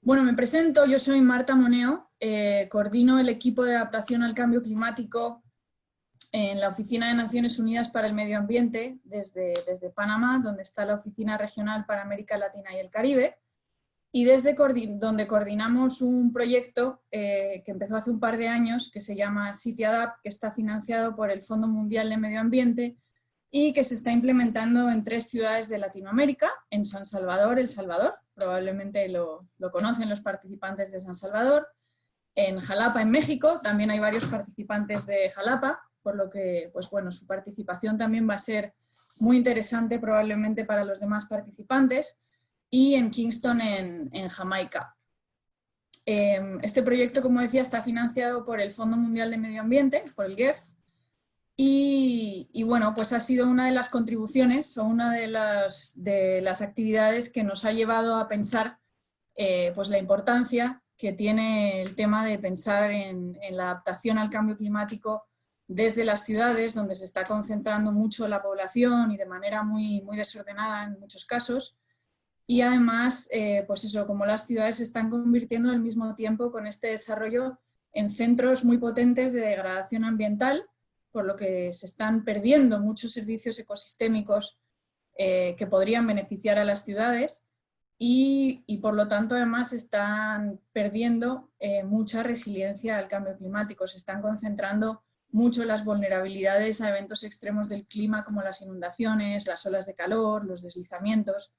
Bueno, me presento, yo soy Marta Moneo, coordino el equipo de adaptación al cambio climático en la Oficina de Naciones Unidas para el Medio Ambiente desde Panamá, donde está la Oficina Regional para América Latina y el Caribe, y desde donde coordinamos un proyecto que empezó hace un par de años, que se llama CityAdapt, que está financiado por el Fondo Mundial de Medio Ambiente y que se está implementando en 3 ciudades de Latinoamérica, en San Salvador, El Salvador, probablemente lo conocen los participantes de San Salvador, en Jalapa, en México, también hay varios participantes de Jalapa, por lo que, pues bueno, su participación también va a ser muy interesante probablemente para los demás participantes, y en Kingston, en Jamaica. Este proyecto, como decía, está financiado por el Fondo Mundial de Medio Ambiente, por el GEF, y bueno, pues ha sido una de las contribuciones o una de las actividades que nos ha llevado a pensar pues la importancia que tiene el tema de pensar en la adaptación al cambio climático desde las ciudades, donde se está concentrando mucho la población y de manera muy desordenada en muchos casos. Y además, pues eso, como las ciudades se están convirtiendo al mismo tiempo con este desarrollo en centros muy potentes de degradación ambiental, por lo que se están perdiendo muchos servicios ecosistémicos que podrían beneficiar a las ciudades y por lo tanto además están perdiendo mucha resiliencia al cambio climático, se están concentrando mucho las vulnerabilidades a eventos extremos del clima como las inundaciones, las olas de calor, los deslizamientos.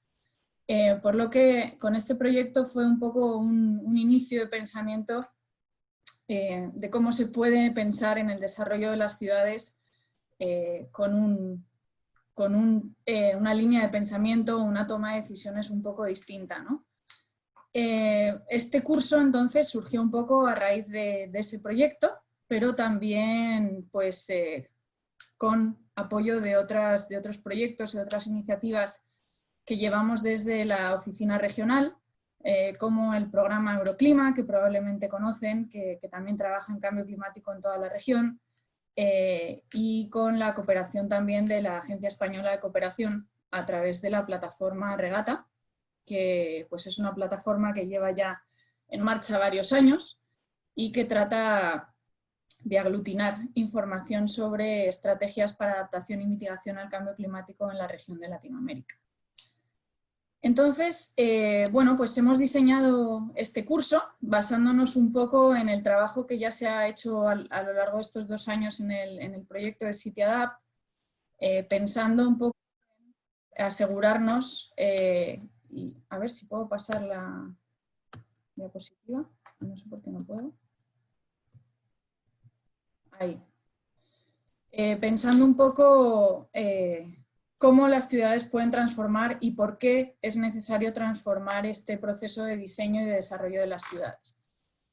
Por lo que con este proyecto fue un poco un inicio de pensamiento de cómo se puede pensar en el desarrollo de las ciudades con una línea de pensamiento, una toma de decisiones un poco distinta, ¿no? Este curso entonces surgió un poco a raíz de ese proyecto, pero también pues, con apoyo de otros proyectos, de otras iniciativas que llevamos desde la oficina regional, como el programa Euroclima, que probablemente conocen, que también trabaja en cambio climático en toda la región, y con la cooperación también de la Agencia Española de Cooperación a través de la plataforma Regata, que pues es una plataforma que lleva ya en marcha varios años y que trata de aglutinar información sobre estrategias para adaptación y mitigación al cambio climático en la región de Latinoamérica. Entonces, bueno, pues hemos diseñado este curso basándonos un poco en el trabajo que ya se ha hecho a lo largo de estos 2 años en el proyecto de CityAdapt, pensando un poco en asegurarnos, y a ver si puedo pasar la diapositiva, no sé por qué no puedo. Ahí. Pensando un poco cómo las ciudades pueden transformar y por qué es necesario transformar este proceso de diseño y de desarrollo de las ciudades.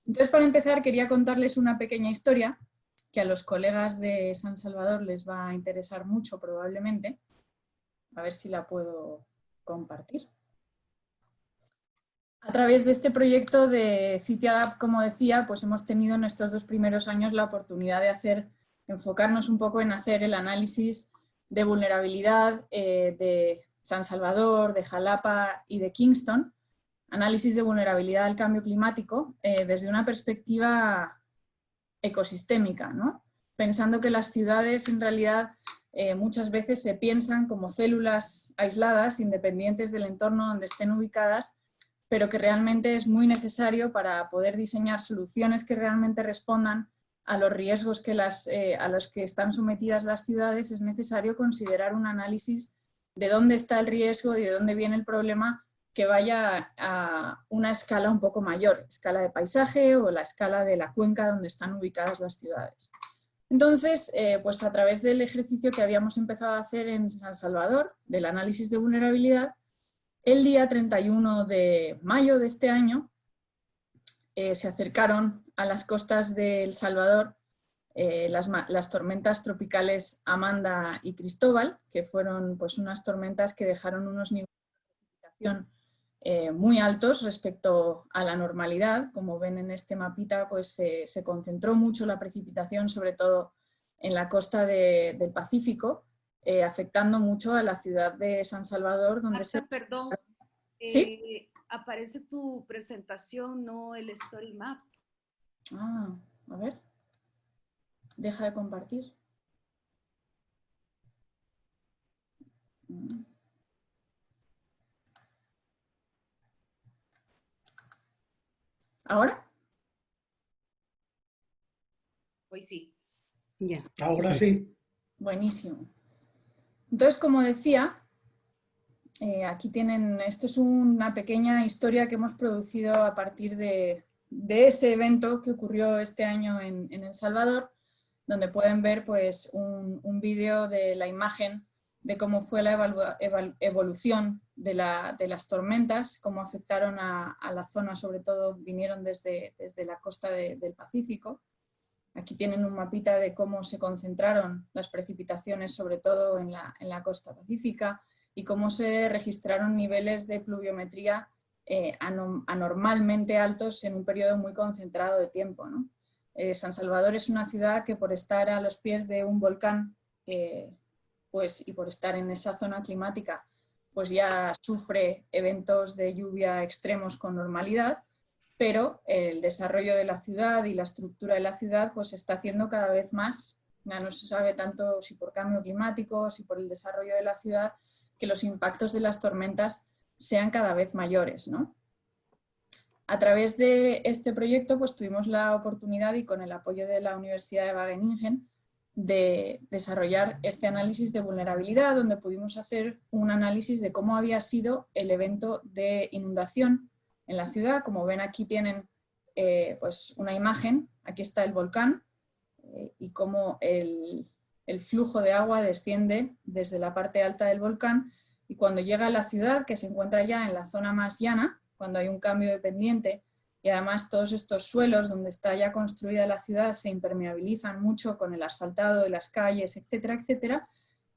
Entonces, para empezar, quería contarles una pequeña historia que a los colegas de San Salvador les va a interesar mucho probablemente. A ver si la puedo compartir. A través de este proyecto de CityAdapt, como decía, pues hemos tenido en estos 2 primeros años la oportunidad de enfocarnos un poco en hacer el análisis de vulnerabilidad de San Salvador, de Jalapa y de Kingston, análisis de vulnerabilidad al cambio climático desde una perspectiva ecosistémica, ¿no? Pensando que las ciudades en realidad muchas veces se piensan como células aisladas, independientes del entorno donde estén ubicadas, pero que realmente es muy necesario para poder diseñar soluciones que realmente respondan a los riesgos a los que están sometidas las ciudades. Es necesario considerar un análisis de dónde está el riesgo y de dónde viene el problema que vaya a una escala un poco mayor, escala de paisaje o la escala de la cuenca donde están ubicadas las ciudades. Entonces, pues a través del ejercicio que habíamos empezado a hacer en San Salvador, del análisis de vulnerabilidad, el día 31 de mayo de este año se acercaron a las costas de El Salvador las tormentas tropicales Amanda y Cristóbal, que fueron pues, unas tormentas que dejaron unos niveles de precipitación muy altos respecto a la normalidad. Como ven en este mapita, pues se concentró mucho la precipitación, sobre todo en la costa del Pacífico, afectando mucho a la ciudad de San Salvador, donde Marta, perdón, ¿Sí? aparece tu presentación, no el story map. Ah, a ver. Deja de compartir. ¿Ahora? Pues sí. Ya. Ahora sí. Buenísimo. Entonces, como decía, aquí tienen, esto es una pequeña historia que hemos producido a partir de ese evento que ocurrió este año en El Salvador, donde pueden ver pues, un vídeo de la imagen de cómo fue la evolución de las tormentas, cómo afectaron a la zona, sobre todo vinieron desde la costa del Pacífico. Aquí tienen un mapita de cómo se concentraron las precipitaciones, sobre todo en la costa pacífica, y cómo se registraron niveles de pluviometría anormalmente altos en un periodo muy concentrado de tiempo, ¿no? San Salvador es una ciudad que por estar a los pies de un volcán pues, y por estar en esa zona climática, pues ya sufre eventos de lluvia extremos con normalidad, pero el desarrollo de la ciudad y la estructura de la ciudad pues, se está haciendo cada vez más. Ya no se sabe tanto si por cambio climático, si por el desarrollo de la ciudad, que los impactos de las tormentas sean cada vez mayores, ¿no? A través de este proyecto pues, tuvimos la oportunidad y con el apoyo de la Universidad de Wageningen de desarrollar este análisis de vulnerabilidad, donde pudimos hacer un análisis de cómo había sido el evento de inundación en la ciudad. Como ven, aquí tienen pues una imagen, aquí está el volcán y cómo el flujo de agua desciende desde la parte alta del volcán, y cuando llega a la ciudad, que se encuentra ya en la zona más llana, cuando hay un cambio de pendiente, y además todos estos suelos donde está ya construida la ciudad se impermeabilizan mucho con el asfaltado de las calles, etcétera, etcétera,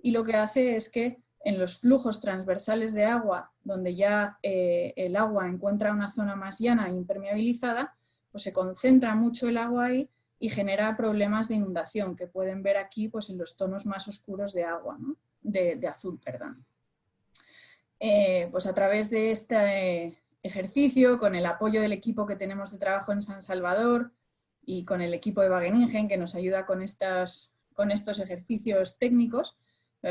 y lo que hace es que en los flujos transversales de agua, donde ya el agua encuentra una zona más llana e impermeabilizada, pues se concentra mucho el agua ahí y genera problemas de inundación, que pueden ver aquí pues, en los tonos más oscuros de agua, ¿no? de azul, perdón. Pues a través de este ejercicio, con el apoyo del equipo que tenemos de trabajo en San Salvador y con el equipo de Wageningen que nos ayuda con estos ejercicios técnicos,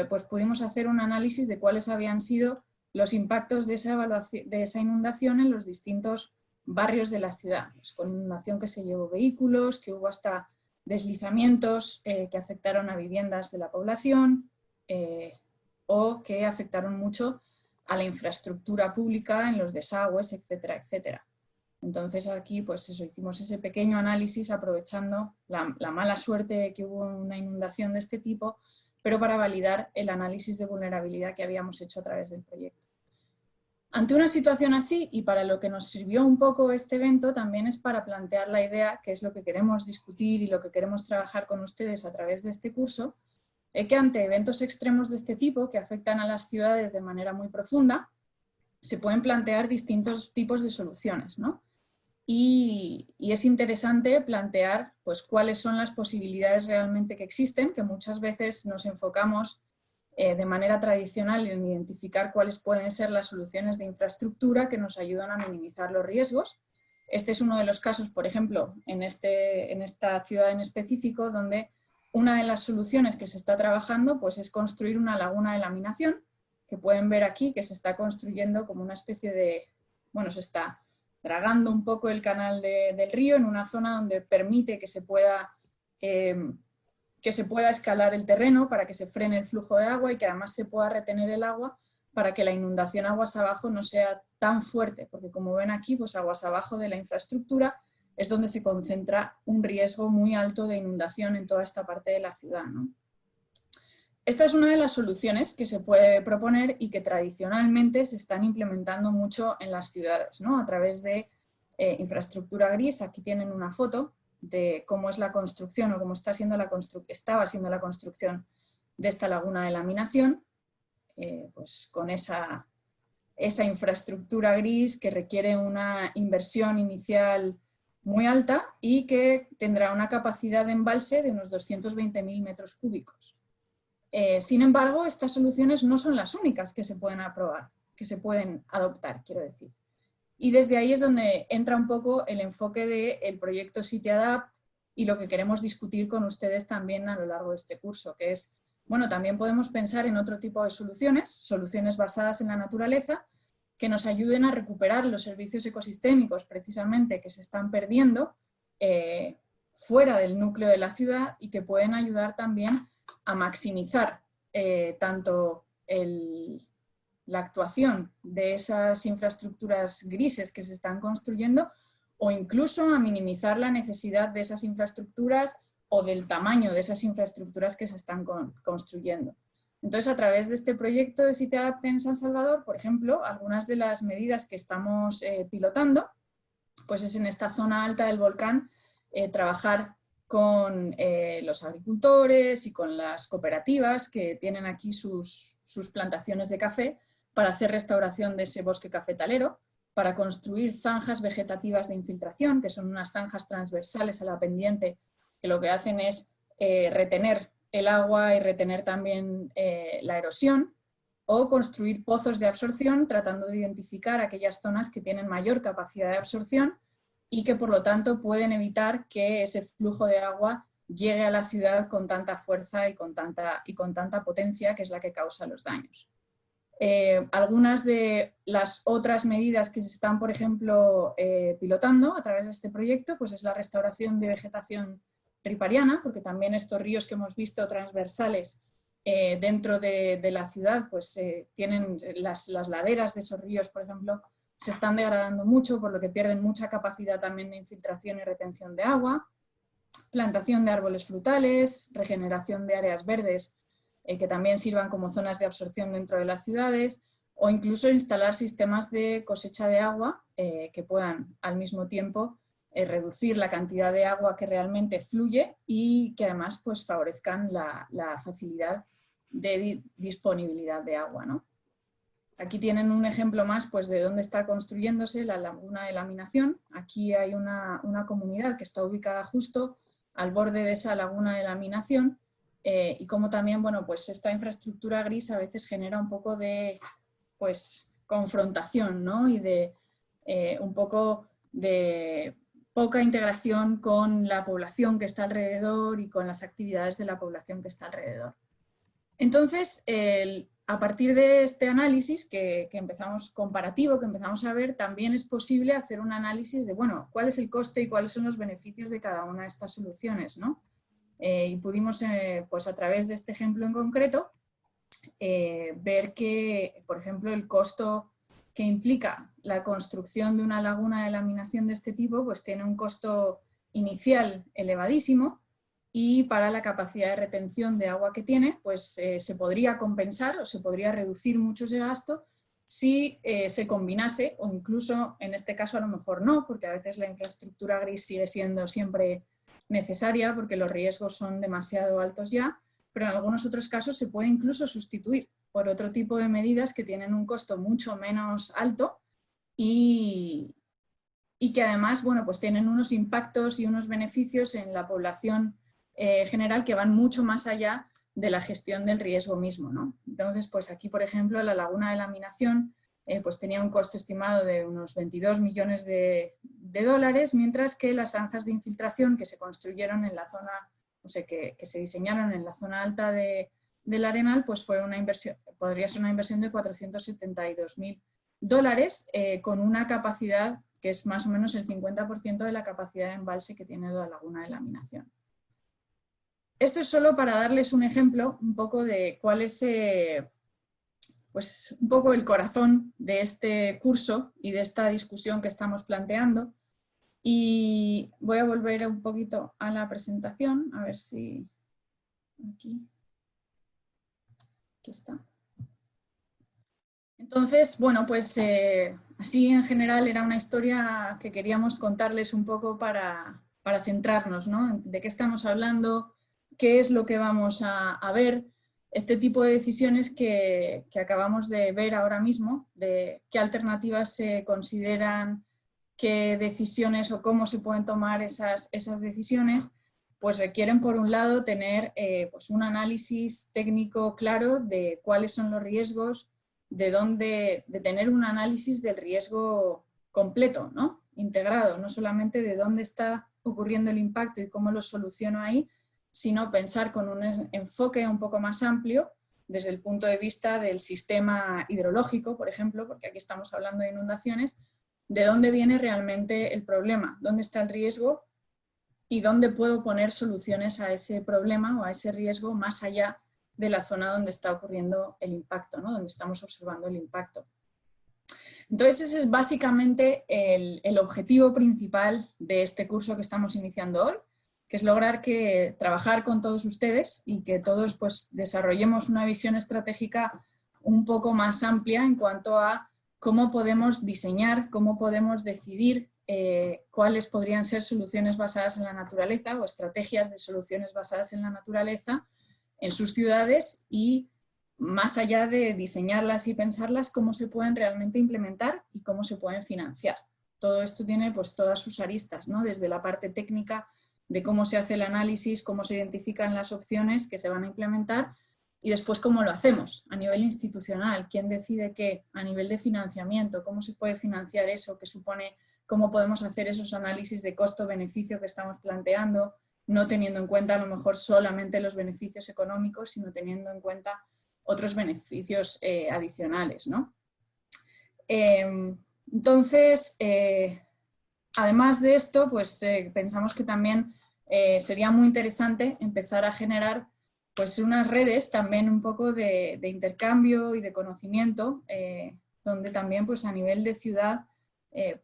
pues pudimos hacer un análisis de cuáles habían sido los impactos de esa inundación en los distintos barrios de la ciudad. Pues con inundación que se llevó vehículos, que hubo hasta deslizamientos que afectaron a viviendas de la población o que afectaron mucho a la infraestructura pública en los desagües, etcétera, etcétera. Entonces aquí pues eso, hicimos ese pequeño análisis aprovechando la mala suerte de que hubo una inundación de este tipo, pero para validar el análisis de vulnerabilidad que habíamos hecho a través del proyecto. Ante una situación así, y para lo que nos sirvió un poco este evento, también es para plantear la idea, que es lo que queremos discutir y lo que queremos trabajar con ustedes a través de este curso, que ante eventos extremos de este tipo, que afectan a las ciudades de manera muy profunda, se pueden plantear distintos tipos de soluciones, ¿no? Y es interesante plantear pues, cuáles son las posibilidades realmente que existen, que muchas veces nos enfocamos de manera tradicional en identificar cuáles pueden ser las soluciones de infraestructura que nos ayudan a minimizar los riesgos. Este es uno de los casos, por ejemplo, en esta ciudad en específico, donde una de las soluciones que se está trabajando pues, es construir una laguna de laminación, que pueden ver aquí que se está construyendo como una especie de, bueno, se está dragando un poco el canal del río en una zona donde permite que se pueda escalar el terreno para que se frene el flujo de agua y que además se pueda retener el agua para que la inundación aguas abajo no sea tan fuerte, porque como ven aquí, pues aguas abajo de la infraestructura es donde se concentra un riesgo muy alto de inundación en toda esta parte de la ciudad, ¿no? Esta es una de las soluciones que se puede proponer y que tradicionalmente se están implementando mucho en las ciudades, ¿no? A través de infraestructura gris. Aquí tienen una foto de cómo es la construcción o cómo estaba siendo la construcción de esta laguna de laminación, pues con esa infraestructura gris que requiere una inversión inicial muy alta y que tendrá una capacidad de embalse de unos 220.000 metros cúbicos. Sin embargo, estas soluciones no son las únicas que se pueden aprobar, que se pueden adoptar, quiero decir. Y desde ahí es donde entra un poco el enfoque del proyecto CityAdapt y lo que queremos discutir con ustedes también a lo largo de este curso, que es, bueno, también podemos pensar en otro tipo de soluciones basadas en la naturaleza, que nos ayuden a recuperar los servicios ecosistémicos precisamente que se están perdiendo fuera del núcleo de la ciudad y que pueden ayudar también a maximizar tanto la actuación de esas infraestructuras grises que se están construyendo o incluso a minimizar la necesidad de esas infraestructuras o del tamaño de esas infraestructuras que se están construyendo. Entonces, a través de este proyecto de CityAdapt en San Salvador, por ejemplo, algunas de las medidas que estamos pilotando, pues es en esta zona alta del volcán trabajar con los agricultores y con las cooperativas que tienen aquí sus plantaciones de café para hacer restauración de ese bosque cafetalero, para construir zanjas vegetativas de infiltración, que son unas zanjas transversales a la pendiente, que lo que hacen es retener el agua y retener también la erosión, o construir pozos de absorción tratando de identificar aquellas zonas que tienen mayor capacidad de absorción y que por lo tanto pueden evitar que ese flujo de agua llegue a la ciudad con tanta fuerza y con tanta potencia, que es la que causa los daños. Algunas de las otras medidas que se están, por ejemplo, pilotando a través de este proyecto, pues es la restauración de vegetación ripariana, porque también estos ríos que hemos visto transversales dentro de la ciudad, pues tienen las laderas de esos ríos, por ejemplo, se están degradando mucho, por lo que pierden mucha capacidad también de infiltración y retención de agua. Plantación de árboles frutales, regeneración de áreas verdes que también sirvan como zonas de absorción dentro de las ciudades, o incluso instalar sistemas de cosecha de agua que puedan al mismo tiempo reducir la cantidad de agua que realmente fluye y que además pues, favorezcan la facilidad de disponibilidad de agua, ¿no? Aquí tienen un ejemplo más pues, de dónde está construyéndose la laguna de laminación. Aquí hay una comunidad que está ubicada justo al borde de esa laguna de laminación y como también bueno, pues esta infraestructura gris a veces genera un poco de pues, confrontación, ¿no? Y de un poco de poca integración con la población que está alrededor y con las actividades de la población que está alrededor. Entonces, a partir de este análisis que empezamos comparativo, que empezamos a ver, también es posible hacer un análisis de, bueno, cuál es el coste y cuáles son los beneficios de cada una de estas soluciones, ¿no? Y pudimos, pues a través de este ejemplo en concreto, ver que, por ejemplo, el costo que implica la construcción de una laguna de laminación de este tipo, pues tiene un costo inicial elevadísimo, y para la capacidad de retención de agua que tiene, pues se podría compensar o se podría reducir mucho ese gasto si se combinase, o incluso en este caso a lo mejor no, porque a veces la infraestructura gris sigue siendo siempre necesaria porque los riesgos son demasiado altos ya, pero en algunos otros casos se puede incluso sustituir por otro tipo de medidas que tienen un costo mucho menos alto y que además bueno, pues tienen unos impactos y unos beneficios en la población general que van mucho más allá de la gestión del riesgo mismo, ¿no? Entonces, pues aquí, por ejemplo, la laguna de laminación pues tenía un costo estimado de unos 22 millones de dólares, mientras que las zanjas de infiltración que se construyeron en la zona, o sea, que se diseñaron en la zona alta del Arenal, pues fue una inversión, podría ser una inversión de 472.000 dólares con una capacidad que es más o menos el 50% de la capacidad de embalse que tiene la laguna de laminación. Esto es solo para darles un ejemplo un poco de cuál es pues, un poco el corazón de este curso y de esta discusión que estamos planteando. Y voy a volver un poquito a la presentación, a ver si aquí está. Entonces, bueno, pues así en general era una historia que queríamos contarles un poco para centrarnos, ¿no? De qué estamos hablando, qué es lo que vamos a ver, este tipo de decisiones que acabamos de ver ahora mismo, de qué alternativas se consideran, qué decisiones o cómo se pueden tomar esas decisiones, pues requieren por un lado tener pues un análisis técnico claro de cuáles son los riesgos, de tener un análisis del riesgo completo, ¿no? Integrado, no solamente de dónde está ocurriendo el impacto y cómo lo soluciono ahí, sino pensar con un enfoque un poco más amplio desde el punto de vista del sistema hidrológico, por ejemplo, porque aquí estamos hablando de inundaciones, de dónde viene realmente el problema, dónde está el riesgo y dónde puedo poner soluciones a ese problema o a ese riesgo más allá de la zona donde está ocurriendo el impacto, ¿no? Donde estamos observando el impacto. Entonces ese es básicamente el objetivo principal de este curso que estamos iniciando hoy, que es lograr trabajar con todos ustedes y que todos pues, desarrollemos una visión estratégica un poco más amplia en cuanto a cómo podemos diseñar, cómo podemos decidir cuáles podrían ser soluciones basadas en la naturaleza o estrategias de soluciones basadas en la naturaleza en sus ciudades y más allá de diseñarlas y pensarlas, cómo se pueden realmente implementar y cómo se pueden financiar. Todo esto tiene pues todas sus aristas, ¿no? Desde la parte técnica de cómo se hace el análisis, cómo se identifican las opciones que se van a implementar y después cómo lo hacemos a nivel institucional, quién decide qué, a nivel de financiamiento, cómo se puede financiar eso, qué supone, cómo podemos hacer esos análisis de costo-beneficio que estamos planteando, no teniendo en cuenta a lo mejor solamente los beneficios económicos, sino teniendo en cuenta otros beneficios adicionales, ¿no? Entonces, además de esto, pues pensamos que también sería muy interesante empezar a generar pues, unas redes también un poco de intercambio y de conocimiento, donde también pues, a nivel de ciudad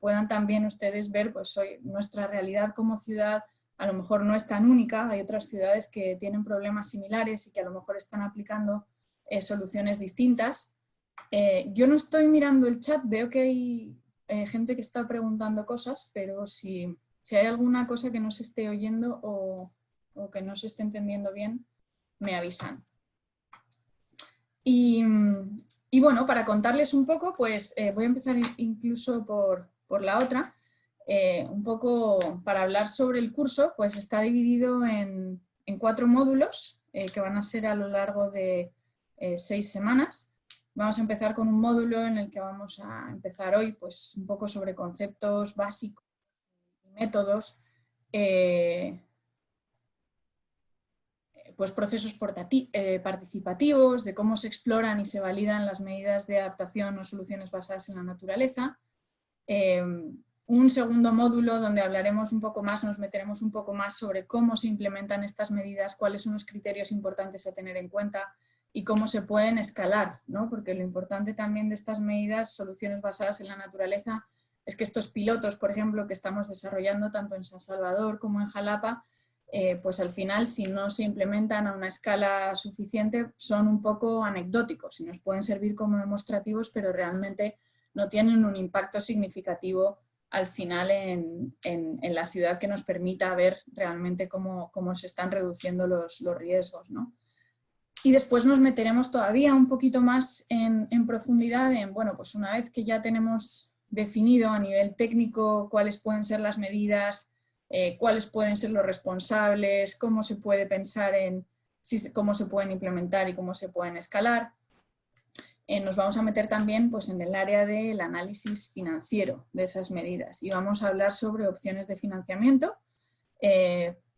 puedan también ustedes ver pues, hoy nuestra realidad como ciudad a lo mejor no es tan única, hay otras ciudades que tienen problemas similares y que a lo mejor están aplicando soluciones distintas. Yo no estoy mirando el chat, veo que hay gente que está preguntando cosas, pero si hay alguna cosa que no se esté oyendo o que no se esté entendiendo bien, me avisan. Y bueno, para contarles un poco, pues voy a empezar incluso por la otra. Un poco para hablar sobre el curso, pues está dividido en 4 módulos que van a ser a lo largo de 6 semanas. Vamos a empezar con un módulo en el que vamos a empezar hoy pues, un poco sobre conceptos básicos y métodos, pues procesos participativos, de cómo se exploran y se validan las medidas de adaptación o soluciones basadas en la naturaleza. Un segundo módulo donde hablaremos un poco más, nos meteremos un poco más sobre cómo se implementan estas medidas, cuáles son los criterios importantes a tener en cuenta y cómo se pueden escalar, ¿no? Porque lo importante también de estas medidas, soluciones basadas en la naturaleza, es que estos pilotos, por ejemplo, que estamos desarrollando tanto en San Salvador como en Jalapa, pues al final, si no se implementan a una escala suficiente, son un poco anecdóticos y nos pueden servir como demostrativos, pero realmente no tienen un impacto significativo al final en la ciudad que nos permita ver realmente cómo se están reduciendo los riesgos, ¿no? Y después nos meteremos todavía un poquito más en profundidad en, bueno, pues una vez que ya tenemos definido a nivel técnico cuáles pueden ser las medidas, cuáles pueden ser los responsables, cómo se puede pensar en cómo se pueden implementar y cómo se pueden escalar, nos vamos a meter también pues, en el área del análisis financiero de esas medidas y vamos a hablar sobre opciones de financiamiento,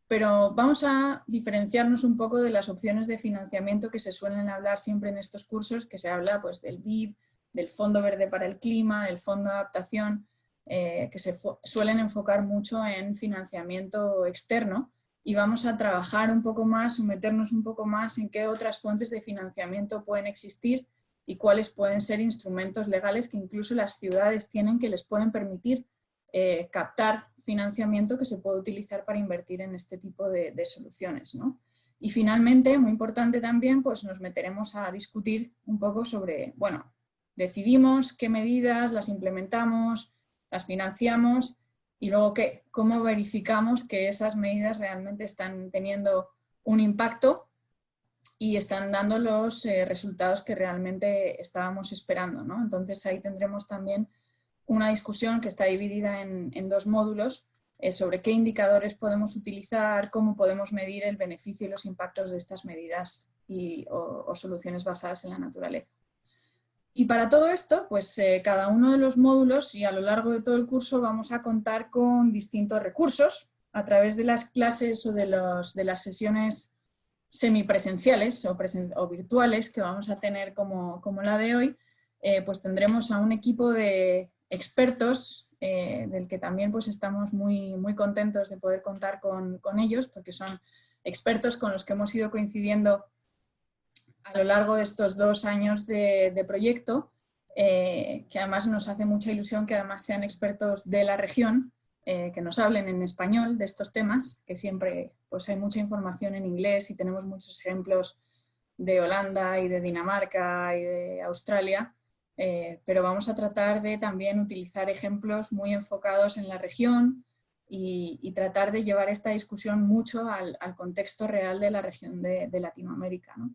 pero vamos a diferenciarnos un poco de las opciones de financiamiento que se suelen hablar siempre en estos cursos, que se habla pues, del BID, del Fondo Verde para el Clima, del Fondo de Adaptación, que se suelen enfocar mucho en financiamiento externo y vamos a trabajar un poco más, meternos un poco más en qué otras fuentes de financiamiento pueden existir y cuáles pueden ser instrumentos legales que incluso las ciudades tienen que les pueden permitir captar financiamiento que se puede utilizar para invertir en este tipo de soluciones, ¿no? Y finalmente, muy importante también, pues nos meteremos a discutir un poco sobre, bueno, decidimos qué medidas las implementamos, las financiamos y luego cómo verificamos que esas medidas realmente están teniendo un impacto y están dando los resultados que realmente estábamos esperando, ¿no? Entonces ahí tendremos también una discusión que está dividida en 2 módulos sobre qué indicadores podemos utilizar, cómo podemos medir el beneficio y los impactos de estas medidas o soluciones basadas en la naturaleza. Y para todo esto, pues cada uno de los módulos y a lo largo de todo el curso vamos a contar con distintos recursos a través de las clases o de las sesiones semipresenciales o virtuales que vamos a tener como la de hoy. Pues tendremos a un equipo de expertos del que también pues estamos muy contentos de poder contar con ellos, porque son expertos con los que hemos ido coincidiendo a lo largo de estos 2 años de proyecto, que además nos hace mucha ilusión que además sean expertos de la región, que nos hablen en español de estos temas, que siempre pues hay mucha información en inglés y tenemos muchos ejemplos de Holanda y de Dinamarca y de Australia, pero vamos a tratar de también utilizar ejemplos muy enfocados en la región y tratar de llevar esta discusión mucho al contexto real de la región de Latinoamérica, ¿no?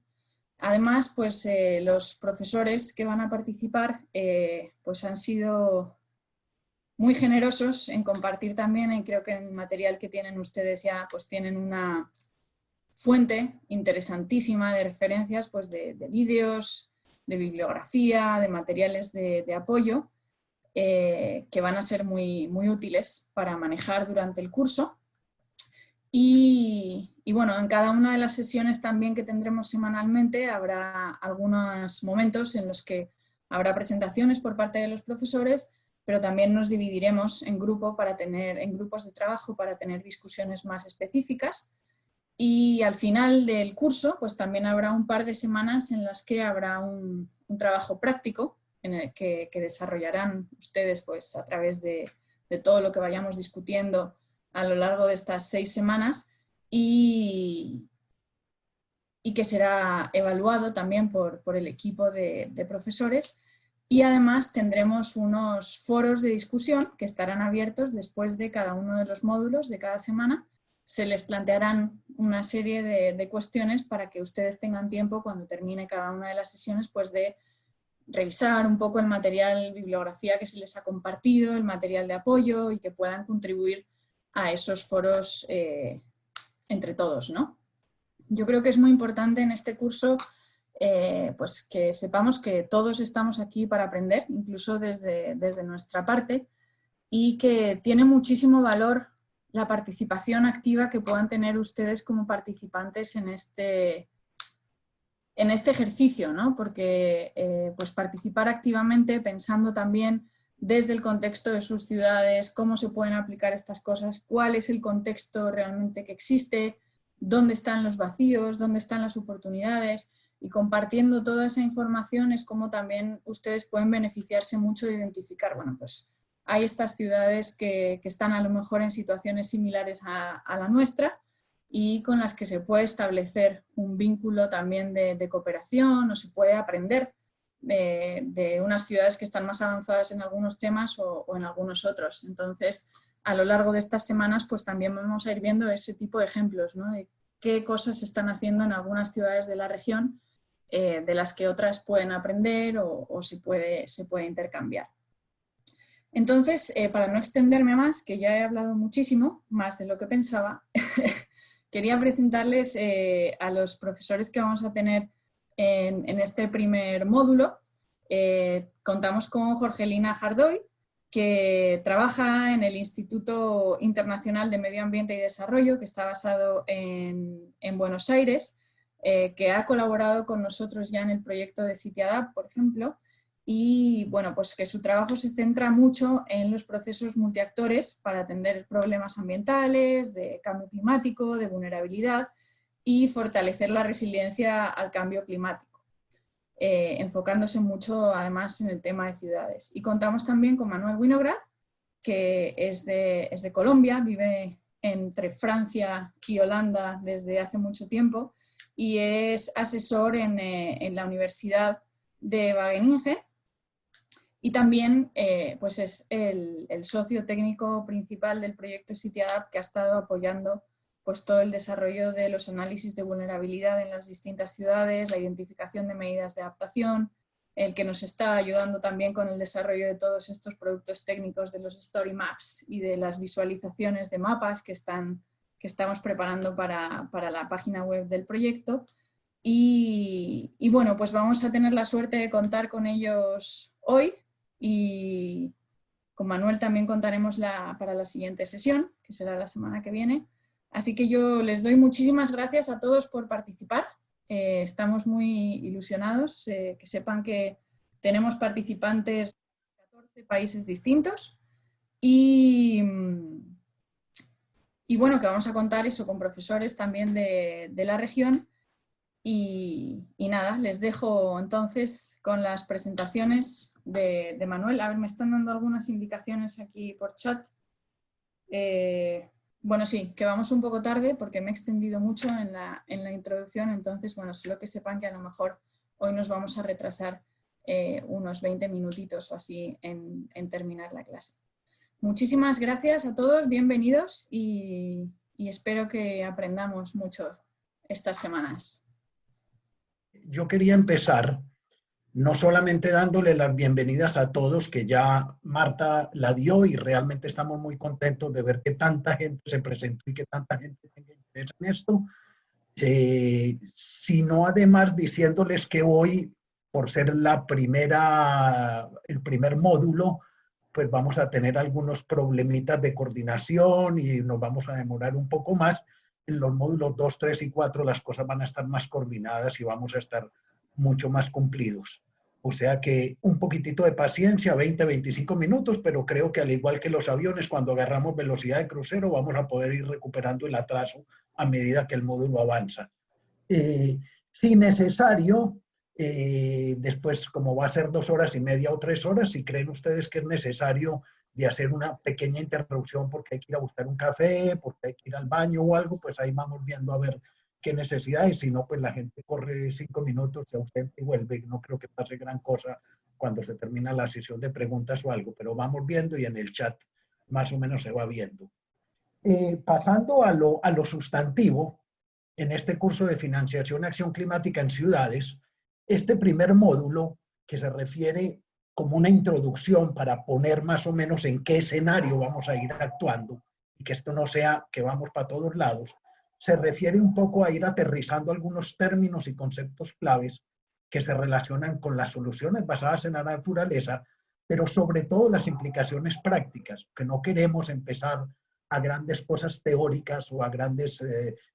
Además, pues los profesores que van a participar pues han sido muy generosos en compartir también, y creo que en el material que tienen ustedes ya pues tienen una fuente interesantísima de referencias pues de vídeos, de bibliografía, de materiales de apoyo que van a ser muy útiles para manejar durante el curso. Y bueno, en cada una de las sesiones también que tendremos semanalmente habrá algunos momentos en los que habrá presentaciones por parte de los profesores, pero también nos dividiremos en grupos de trabajo para tener discusiones más específicas. Y al final del curso pues también habrá un par de semanas en las que habrá un trabajo práctico en el que desarrollarán ustedes pues a través de todo lo que vayamos discutiendo a lo largo de estas 6 semanas y que será evaluado también por el equipo de profesores. Y además tendremos unos foros de discusión que estarán abiertos después de cada uno de los módulos de cada semana. Se les plantearán una serie de cuestiones para que ustedes tengan tiempo cuando termine cada una de las sesiones pues de revisar un poco el material, bibliografía que se les ha compartido, el material de apoyo y que puedan contribuir a esos foros entre todos, ¿no? Yo creo que es muy importante en este curso pues que sepamos que todos estamos aquí para aprender, incluso desde nuestra parte, y que tiene muchísimo valor la participación activa que puedan tener ustedes como participantes en este ejercicio, ¿no? Porque pues participar activamente pensando también desde el contexto de sus ciudades, cómo se pueden aplicar estas cosas, cuál es el contexto realmente que existe, dónde están los vacíos, dónde están las oportunidades, y compartiendo toda esa información es como también ustedes pueden beneficiarse mucho de identificar, bueno, pues hay estas ciudades que están a lo mejor en situaciones similares a la nuestra y con las que se puede establecer un vínculo también de cooperación o se puede aprender de unas ciudades que están más avanzadas en algunos temas o en algunos otros. Entonces, a lo largo de estas semanas, pues también vamos a ir viendo ese tipo de ejemplos, ¿no? De qué cosas se están haciendo en algunas ciudades de la región de las que otras pueden aprender o se puede intercambiar. Entonces, para no extenderme más, que ya he hablado muchísimo, más de lo que pensaba, quería presentarles a los profesores que vamos a tener en este primer módulo. Contamos con Jorgelina Jardoy, que trabaja en el Instituto Internacional de Medio Ambiente y Desarrollo, que está basado en Buenos Aires, que ha colaborado con nosotros ya en el proyecto de CityAdapt, por ejemplo, y bueno, pues que su trabajo se centra mucho en los procesos multiactores para atender problemas ambientales, de cambio climático, de vulnerabilidad y fortalecer la resiliencia al cambio climático, enfocándose mucho además en el tema de ciudades. Y contamos también con Manuel Winograd, que es de Colombia, vive entre Francia y Holanda desde hace mucho tiempo y es asesor en la Universidad de Wageningen. Y también pues es el socio técnico principal del proyecto CityAdapt, que ha estado apoyando pues, todo el desarrollo de los análisis de vulnerabilidad en las distintas ciudades, la identificación de medidas de adaptación, el que nos está ayudando también con el desarrollo de todos estos productos técnicos de los Story Maps y de las visualizaciones de mapas que estamos preparando para la página web del proyecto. Y bueno, pues vamos a tener la suerte de contar con ellos hoy y con Manuel también contaremos para la siguiente sesión, que será la semana que viene. Así que yo les doy muchísimas gracias a todos por participar. Estamos muy ilusionados, que sepan que tenemos participantes de 14 países distintos y bueno, que vamos a contar eso con profesores también de la región. Y nada, les dejo entonces con las presentaciones de Manuel. A ver, me están dando algunas indicaciones aquí por chat. Bueno, sí, que vamos un poco tarde porque me he extendido mucho en la introducción, entonces, bueno, solo que sepan que a lo mejor hoy nos vamos a retrasar unos 20 minutitos o así en terminar la clase. Muchísimas gracias a todos, bienvenidos y espero que aprendamos mucho estas semanas. Yo quería empezar no solamente dándole las bienvenidas a todos, que ya Marta la dio y realmente estamos muy contentos de ver que tanta gente se presentó y que tanta gente tenga interés en esto, sino además diciéndoles que hoy, por ser el primer módulo, pues vamos a tener algunos problemitas de coordinación y nos vamos a demorar un poco más. En los módulos 2, 3 y 4 las cosas van a estar más coordinadas y vamos a estar mucho más cumplidos. O sea que un poquitito de paciencia, 20, 25 minutos, pero creo que al igual que los aviones, cuando agarramos velocidad de crucero, vamos a poder ir recuperando el atraso a medida que el módulo avanza. Si necesario, después, como va a ser 2 horas y media o 3 horas, si creen ustedes que es necesario de hacer una pequeña interrupción porque hay que ir a buscar un café, porque hay que ir al baño o algo, pues ahí vamos viendo a ver qué necesidades. Si no, pues la gente corre 5 minutos, se ausenta y vuelve. No creo que pase gran cosa cuando se termina la sesión de preguntas o algo, pero vamos viendo y en el chat más o menos se va viendo. Pasando a lo sustantivo, en este curso de financiación y acción climática en ciudades, este primer módulo, que se refiere como una introducción para poner más o menos en qué escenario vamos a ir actuando, y que esto no sea que vamos para todos lados, se refiere un poco a ir aterrizando algunos términos y conceptos claves que se relacionan con las soluciones basadas en la naturaleza, pero sobre todo las implicaciones prácticas, que no queremos empezar a grandes cosas teóricas o a grandes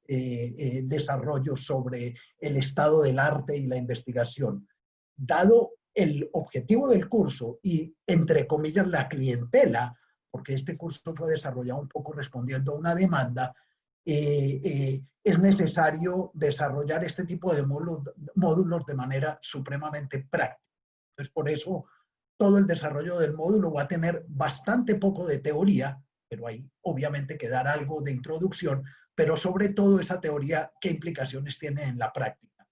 desarrollos sobre el estado del arte y la investigación. Dado el objetivo del curso y, entre comillas, la clientela, porque este curso fue desarrollado un poco respondiendo a una demanda, es necesario desarrollar este tipo de módulos de manera supremamente práctica. Entonces, por eso, todo el desarrollo del módulo va a tener bastante poco de teoría, pero hay obviamente que dar algo de introducción, pero sobre todo esa teoría, qué implicaciones tiene en la práctica.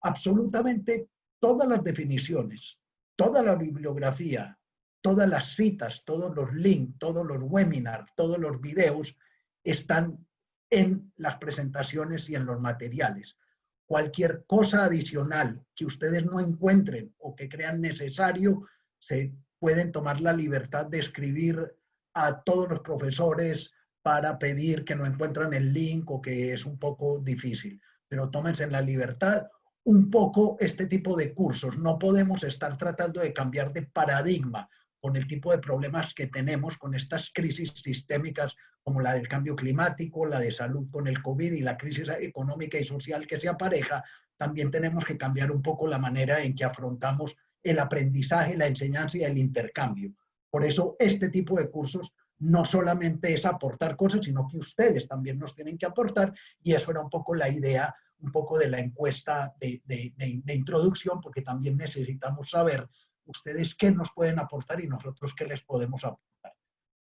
Absolutamente todas las definiciones, toda la bibliografía, todas las citas, todos los links, todos los webinars, todos los videos están en las presentaciones y en los materiales. Cualquier cosa adicional que ustedes no encuentren o que crean necesario, se pueden tomar la libertad de escribir a todos los profesores para pedir que no encuentran el link o que es un poco difícil. Pero tómense la libertad un poco este tipo de cursos. No podemos estar tratando de cambiar de paradigma con el tipo de problemas que tenemos con estas crisis sistémicas como la del cambio climático, la de salud con el COVID y la crisis económica y social que se apareja. También tenemos que cambiar un poco la manera en que afrontamos el aprendizaje, la enseñanza y el intercambio. Por eso este tipo de cursos no solamente es aportar cosas, sino que ustedes también nos tienen que aportar, y eso era un poco la idea, un poco de la encuesta de introducción, porque también necesitamos saber ustedes qué nos pueden aportar y nosotros qué les podemos aportar.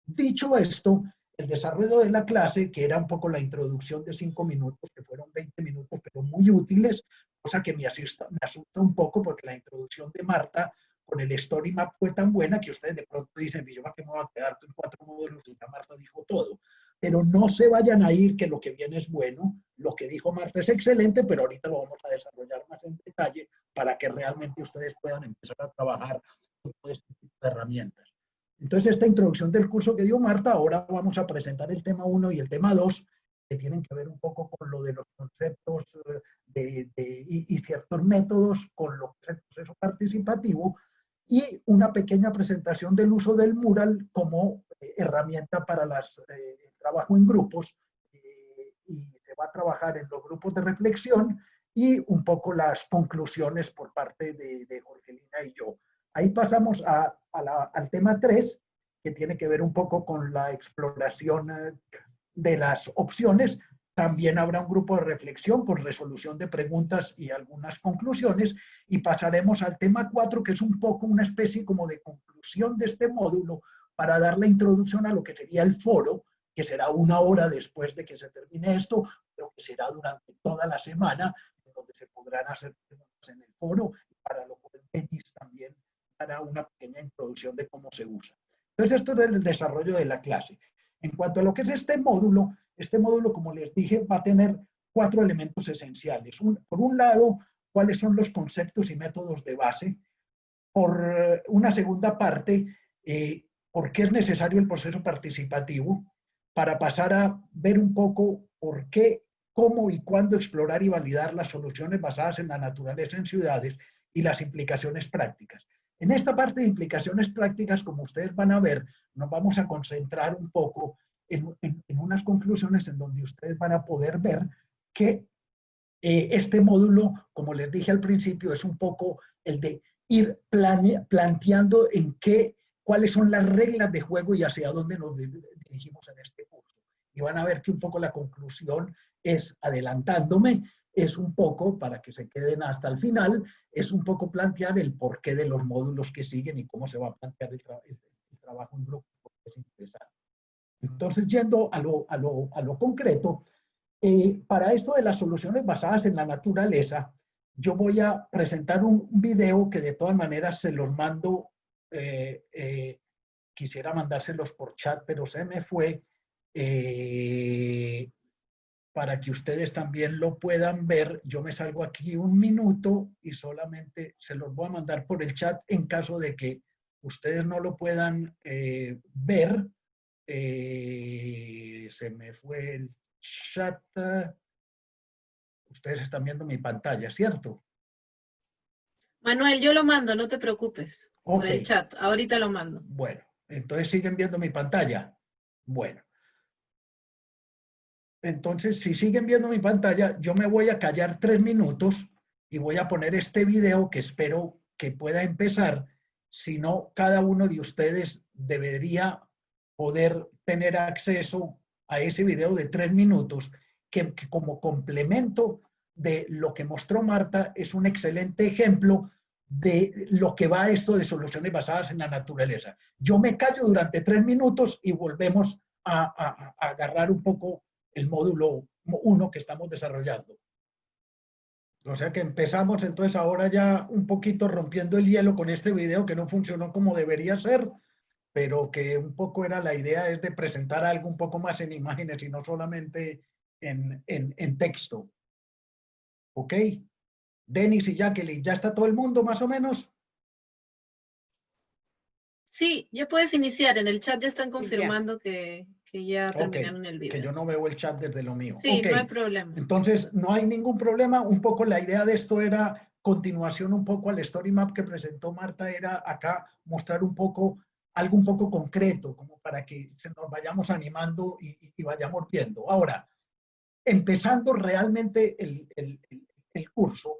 Dicho esto, el desarrollo de la clase, que era un poco la introducción de 5 minutos, que fueron 20 minutos, pero muy útiles, cosa que me asusta un poco porque la introducción de Marta con el Story Map fue tan buena que ustedes de pronto dicen, yo para qué me voy a quedar con 4 módulos y ya Marta dijo todo. Pero no se vayan a ir, que lo que viene es bueno. Lo que dijo Marta es excelente, pero ahorita lo vamos a desarrollar más en detalle para que realmente ustedes puedan empezar a trabajar con todo este tipo de herramientas. Entonces, esta introducción del curso que dio Marta, ahora vamos a presentar el tema 1 y el tema 2, que tienen que ver un poco con lo de los conceptos y ciertos métodos con lo que es el proceso participativo, y una pequeña presentación del uso del mural como herramienta para el trabajo en grupos, y se va a trabajar en los grupos de reflexión y un poco las conclusiones por parte de Jorgelina y yo. Ahí pasamos al tema 3, que tiene que ver un poco con la exploración de las opciones. También habrá un grupo de reflexión con resolución de preguntas y algunas conclusiones, y pasaremos al tema 4, que es un poco una especie como de conclusión de este módulo para dar la introducción a lo que sería el foro, que será 1 hora después de que se termine esto, pero que será durante toda la semana, en donde se podrán hacer preguntas en el foro, y para lo cual Denis también hará una pequeña introducción de cómo se usa. Entonces, esto es el desarrollo de la clase. En cuanto a lo que es este módulo, como les dije, va a tener 4 elementos esenciales. Por un lado, cuáles son los conceptos y métodos de base. Por una segunda parte, por qué es necesario el proceso participativo, para pasar a ver un poco por qué, cómo y cuándo explorar y validar las soluciones basadas en la naturaleza en ciudades y las implicaciones prácticas. En esta parte de implicaciones prácticas, como ustedes van a ver, nos vamos a concentrar un poco en unas conclusiones en donde ustedes van a poder ver que este módulo, como les dije al principio, es un poco el de ir planteando cuáles son las reglas de juego y hacia dónde nos dirigimos en este curso. Y van a ver que un poco la conclusión es, adelantándome, es un poco, para que se queden hasta el final, es un poco plantear el porqué de los módulos que siguen y cómo se va a plantear el trabajo en grupo, porque es interesante. Entonces, yendo a lo concreto, para esto de las soluciones basadas en la naturaleza, yo voy a presentar un video que de todas maneras se los mando, quisiera mandárselos por chat, pero se me fue, para que ustedes también lo puedan ver. Yo me salgo aquí 1 minuto y solamente se los voy a mandar por el chat en caso de que ustedes no lo puedan ver. Se me fue el chat. Ustedes están viendo mi pantalla, ¿cierto? Manuel, yo lo mando, no te preocupes. Ok. Por el chat, ahorita lo mando. Bueno, entonces siguen viendo mi pantalla. Bueno. Entonces, si siguen viendo mi pantalla, yo me voy a callar 3 minutos y voy a poner este video que espero que pueda empezar. Si no, cada uno de ustedes debería poder tener acceso a ese video de 3 minutos, que como complemento de lo que mostró Marta, es un excelente ejemplo de lo que va esto de soluciones basadas en la naturaleza. Yo me callo durante 3 minutos y volvemos a agarrar un poco el módulo 1 que estamos desarrollando. O sea que empezamos entonces ahora ya un poquito rompiendo el hielo con este video que no funcionó como debería ser, pero que un poco era la idea, es de presentar algo un poco más en imágenes y no solamente en texto. ¿Ok? Denis y Jacqueline, ¿ya está todo el mundo más o menos? Sí, ya puedes iniciar. En el chat ya están Sí, confirmando que ya terminaron el video. Que yo no veo el chat desde lo mío. Sí, Okay. no hay problema. Entonces, no hay ningún problema. Un poco la idea de esto era continuación un poco al story map que presentó Marta, era acá mostrar un poco, algo un poco concreto, como para que nos vayamos animando y vayamos viendo. Ahora, empezando realmente el curso,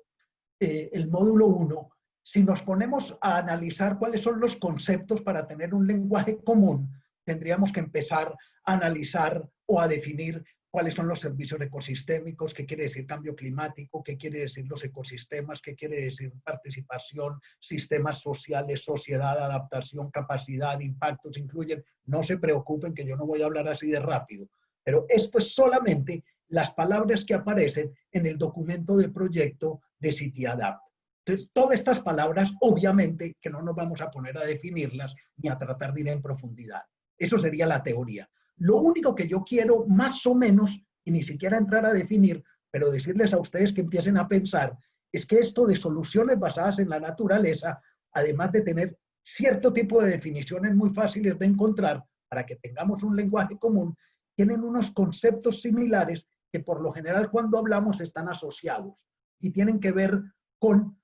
el módulo 1, si nos ponemos a analizar cuáles son los conceptos para tener un lenguaje común, tendríamos que empezar a analizar o a definir cuáles son los servicios ecosistémicos, qué quiere decir cambio climático, qué quiere decir los ecosistemas, qué quiere decir participación, sistemas sociales, sociedad, adaptación, capacidad, impactos, incluyen. No se preocupen que yo no voy a hablar así de rápido, pero esto es solamente las palabras que aparecen en el documento de proyecto de CityAdapt. Entonces, todas estas palabras, obviamente, que no nos vamos a poner a definirlas ni a tratar de ir en profundidad. Eso sería la teoría. Lo único que yo quiero, más o menos, y ni siquiera entrar a definir, pero decirles a ustedes que empiecen a pensar, es que esto de soluciones basadas en la naturaleza, además de tener cierto tipo de definiciones muy fáciles de encontrar, para que tengamos un lenguaje común, tienen unos conceptos similares que por lo general cuando hablamos están asociados y tienen que ver con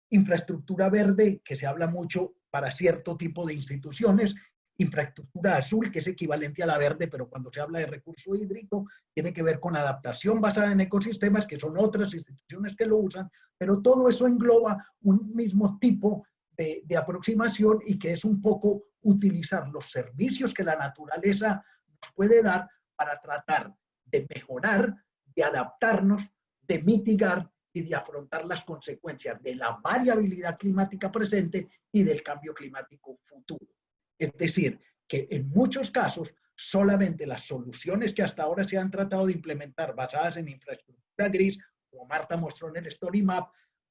infraestructura verde, que se habla mucho para cierto tipo de instituciones, infraestructura azul, que es equivalente a la verde, pero cuando se habla de recurso hídrico, tiene que ver con adaptación basada en ecosistemas, que son otras instituciones que lo usan, pero todo eso engloba un mismo tipo de aproximación y que es un poco utilizar los servicios que la naturaleza nos puede dar para tratar de mejorar, de adaptarnos, de mitigar y de afrontar las consecuencias de la variabilidad climática presente y del cambio climático futuro. Es decir, que en muchos casos solamente las soluciones que hasta ahora se han tratado de implementar basadas en infraestructura gris, como Marta mostró en el Story Map,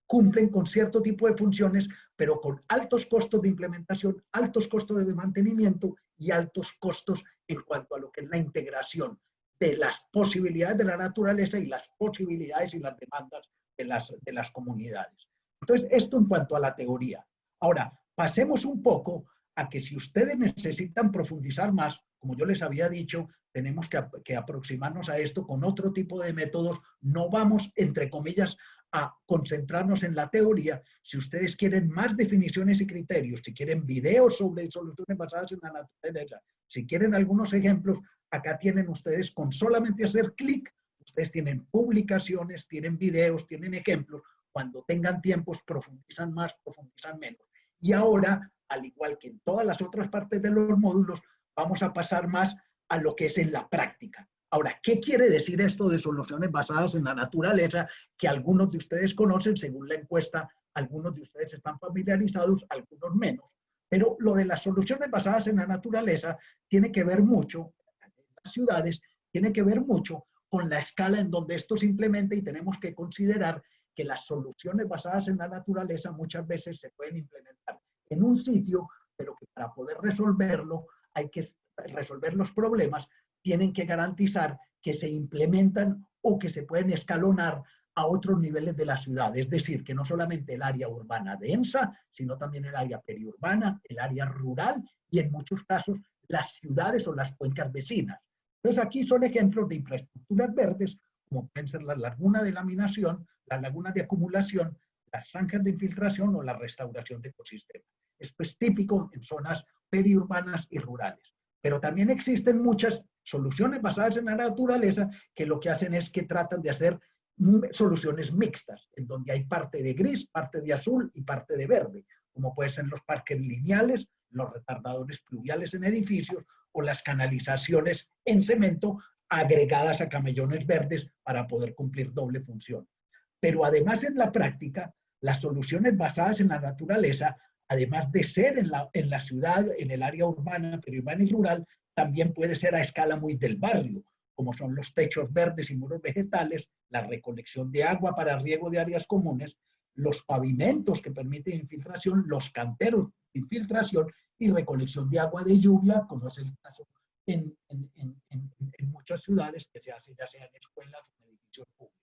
cumplen con cierto tipo de funciones, pero con altos costos de implementación, altos costos de mantenimiento y altos costos en cuanto a lo que es la integración de las posibilidades de la naturaleza y las posibilidades y las demandas de las comunidades. Entonces, esto en cuanto a la teoría. Ahora, pasemos un poco a que si ustedes necesitan profundizar más, como yo les había dicho, tenemos que aproximarnos a esto con otro tipo de métodos. No vamos, entre comillas, a concentrarnos en la teoría. Si ustedes quieren más definiciones y criterios, si quieren videos sobre soluciones basadas en la naturaleza, si quieren algunos ejemplos, acá tienen ustedes con solamente hacer clic, ustedes tienen publicaciones, tienen videos, tienen ejemplos. Cuando tengan tiempos, profundizan más, profundizan menos. Y ahora, al igual que en todas las otras partes de los módulos, vamos a pasar más a lo que es en la práctica. Ahora, ¿qué quiere decir esto de soluciones basadas en la naturaleza? Que algunos de ustedes conocen, según la encuesta, algunos de ustedes están familiarizados, algunos menos. Pero lo de las soluciones basadas en la naturaleza tiene que ver mucho, en las ciudades, tiene que ver mucho con la escala en donde esto se implementa y tenemos que considerar que las soluciones basadas en la naturaleza muchas veces se pueden implementar en un sitio, pero que para poder resolverlo hay que resolver los problemas, tienen que garantizar que se implementan o que se pueden escalonar a otros niveles de la ciudad. Es decir, que no solamente el área urbana densa, sino también el área periurbana, el área rural y en muchos casos las ciudades o las cuencas vecinas. Entonces aquí son ejemplos de infraestructuras verdes, como pueden ser la laguna de laminación, las lagunas de acumulación, las zanjas de infiltración o la restauración de ecosistemas. Esto es típico en zonas periurbanas y rurales. Pero también existen muchas soluciones basadas en la naturaleza que lo que hacen es que tratan de hacer soluciones mixtas, en donde hay parte de gris, parte de azul y parte de verde, como pueden ser los parques lineales, los retardadores pluviales en edificios o las canalizaciones en cemento agregadas a camellones verdes para poder cumplir doble función. Pero además en la práctica, las soluciones basadas en la naturaleza, además de ser en la ciudad, en el área urbana, periurbana y rural, también puede ser a escala muy del barrio, como son los techos verdes y muros vegetales, la recolección de agua para riego de áreas comunes, los pavimentos que permiten infiltración, los canteros de infiltración y recolección de agua de lluvia, como es el caso en muchas ciudades que se hace ya sea en escuelas o en edificios públicos.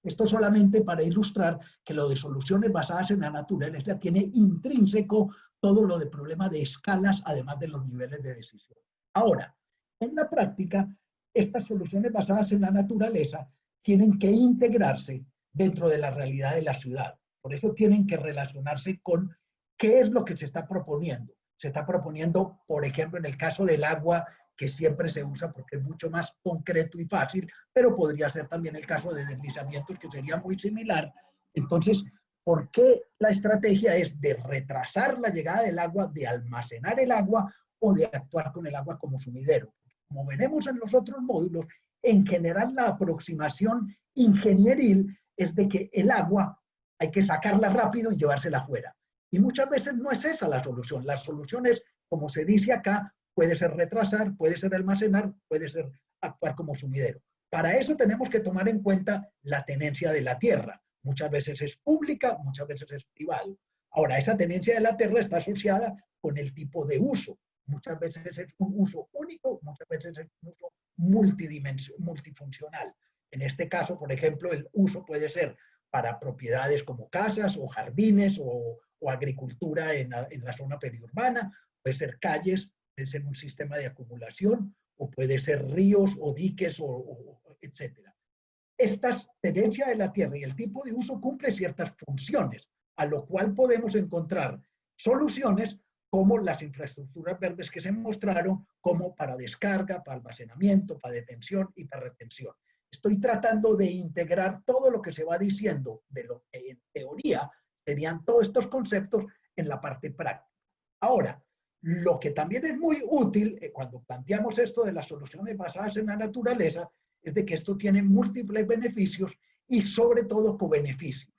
Esto solamente para ilustrar que lo de soluciones basadas en la naturaleza tiene intrínseco todo lo de problema de escalas, además de los niveles de decisión. Ahora, en la práctica, estas soluciones basadas en la naturaleza tienen que integrarse dentro de la realidad de la ciudad. Por eso tienen que relacionarse con qué es lo que se está proponiendo. Se está proponiendo, por ejemplo, en el caso del agua, que siempre se usa porque es mucho más concreto y fácil, pero podría ser también el caso de deslizamientos, que sería muy similar. Entonces, ¿por qué la estrategia es de retrasar la llegada del agua, de almacenar el agua o de actuar con el agua como sumidero? Como veremos en los otros módulos, en general la aproximación ingenieril es de que el agua hay que sacarla rápido y llevársela afuera. Y muchas veces no es esa la solución. La solución es, como se dice acá, puede ser retrasar, puede ser almacenar, puede ser actuar como sumidero. Para eso tenemos que tomar en cuenta la tenencia de la tierra. Muchas veces es pública, muchas veces es privada. Ahora, esa tenencia de la tierra está asociada con el tipo de uso. Muchas veces es un uso único, muchas veces es un uso multifuncional. En este caso, por ejemplo, el uso puede ser para propiedades como casas o jardines o agricultura en la zona periurbana, puede ser calles, puede ser un sistema de acumulación o puede ser ríos o diques, etcétera. Estas tenencia de la tierra y el tipo de uso cumple ciertas funciones, a lo cual podemos encontrar soluciones como las infraestructuras verdes que se mostraron, como para descarga, para almacenamiento, para detención y para retención. Estoy tratando de integrar todo lo que se va diciendo de lo que en teoría serían todos estos conceptos en la parte práctica. Ahora, lo que también es muy útil cuando planteamos esto de las soluciones basadas en la naturaleza es de que esto tiene múltiples beneficios y sobre todo cobeneficios.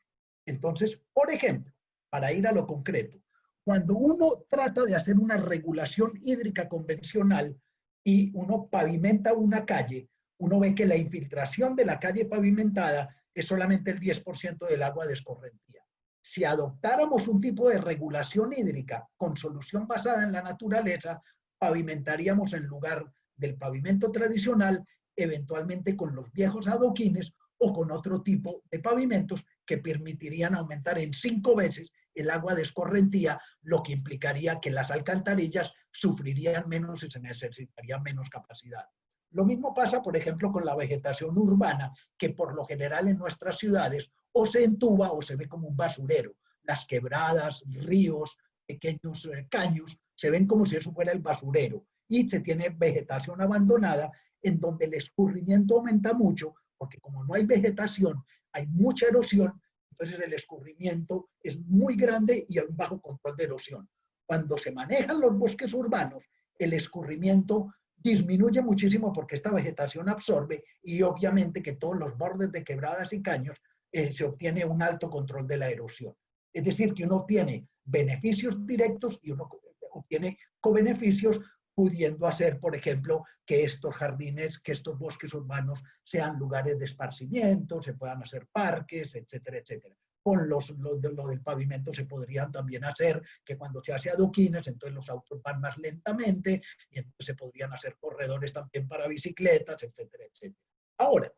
Entonces, por ejemplo, para ir a lo concreto, cuando uno trata de hacer una regulación hídrica convencional y uno pavimenta una calle, uno ve que la infiltración de la calle pavimentada es solamente el 10% del agua de escorrentía. Si adoptáramos un tipo de regulación hídrica con solución basada en la naturaleza, pavimentaríamos en lugar del pavimento tradicional, eventualmente con los viejos adoquines o con otro tipo de pavimentos que permitirían aumentar en 5 veces el agua de escorrentía, lo que implicaría que las alcantarillas sufrirían menos y se necesitaría menos capacidad. Lo mismo pasa, por ejemplo, con la vegetación urbana, que por lo general en nuestras ciudades o se entuba o se ve como un basurero. Las quebradas, ríos, pequeños caños, se ven como si eso fuera el basurero. Y se tiene vegetación abandonada en donde el escurrimiento aumenta mucho, porque como no hay vegetación, hay mucha erosión, entonces el escurrimiento es muy grande y hay un bajo control de erosión. Cuando se manejan los bosques urbanos, el escurrimiento disminuye muchísimo porque esta vegetación absorbe y obviamente que todos los bordes de quebradas y caños se obtiene un alto control de la erosión. Es decir, que uno obtiene beneficios directos y uno obtiene cobeneficios, pudiendo hacer, por ejemplo, que estos jardines, que estos bosques urbanos sean lugares de esparcimiento, se puedan hacer parques, etcétera, etcétera. Con lo del pavimento se podrían también hacer que cuando se hace adoquines, entonces los autos van más lentamente y entonces se podrían hacer corredores también para bicicletas, etcétera, etcétera. Ahora,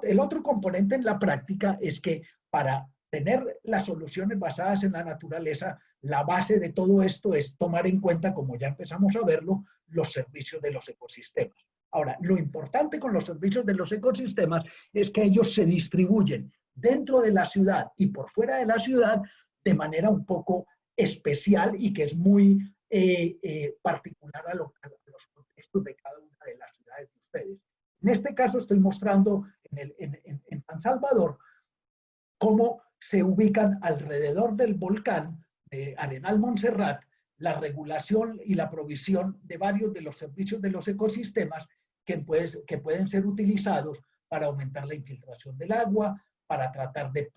el otro componente en la práctica es que para tener las soluciones basadas en la naturaleza, la base de todo esto es tomar en cuenta, como ya empezamos a verlo, los servicios de los ecosistemas. Ahora, lo importante con los servicios de los ecosistemas es que ellos se distribuyen dentro de la ciudad y por fuera de la ciudad de manera un poco especial y que es muy particular a los contextos de cada una de las ciudades de ustedes. En este caso estoy mostrando en San Salvador cómo se ubican alrededor del volcán de Arenal Montserrat la regulación y la provisión de varios de los servicios de los ecosistemas que pueden ser utilizados para aumentar la infiltración del agua, para tratar de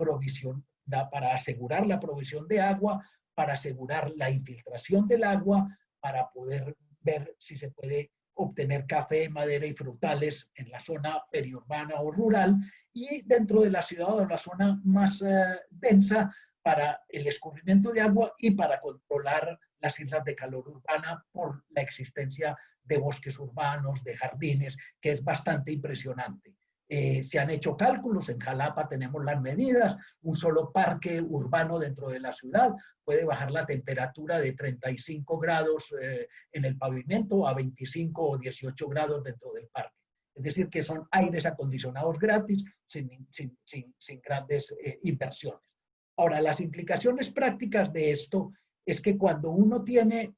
para asegurar la provisión de agua, para asegurar la infiltración del agua, para poder ver si se puede obtener café, madera y frutales en la zona periurbana o rural y dentro de la ciudad o la zona más densa para el escurrimiento de agua y para controlar las islas de calor urbana por la existencia de bosques urbanos, de jardines, que es bastante impresionante. Se han hecho cálculos, en Jalapa tenemos las medidas, un solo parque urbano dentro de la ciudad puede bajar la temperatura de 35 grados en el pavimento a 25 o 18 grados dentro del parque. Es decir, que son aires acondicionados gratis sin grandes inversiones. Ahora, las implicaciones prácticas de esto es que cuando uno tiene,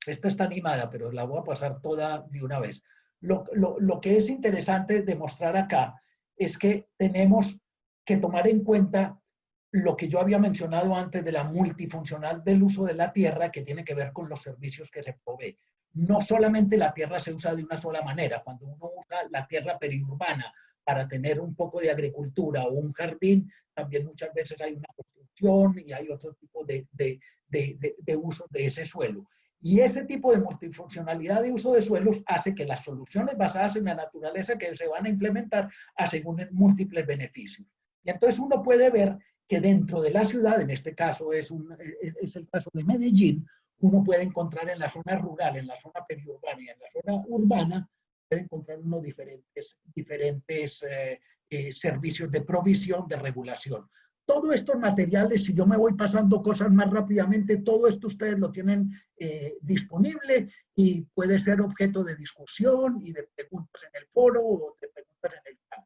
esta está animada, pero la voy a pasar toda de una vez. Lo que es interesante demostrar acá es que tenemos que tomar en cuenta lo que yo había mencionado antes de la multifuncional del uso de la tierra, que tiene que ver con los servicios que se provee. No solamente la tierra se usa de una sola manera. Cuando uno usa la tierra periurbana para tener un poco de agricultura o un jardín, también muchas veces hay una construcción y hay otro tipo de uso de ese suelo. Y ese tipo de multifuncionalidad de uso de suelos hace que las soluciones basadas en la naturaleza que se van a implementar aseguren múltiples beneficios. Y entonces uno puede ver que dentro de la ciudad, en este caso es el caso de Medellín, uno puede encontrar en la zona rural, en la zona periurbana y en la zona urbana, puede encontrar unos diferentes servicios de provisión, de regulación. Todos estos materiales, si yo me voy pasando cosas más rápidamente, todo esto ustedes lo tienen disponible y puede ser objeto de discusión y de preguntas en el foro o de preguntas en el chat.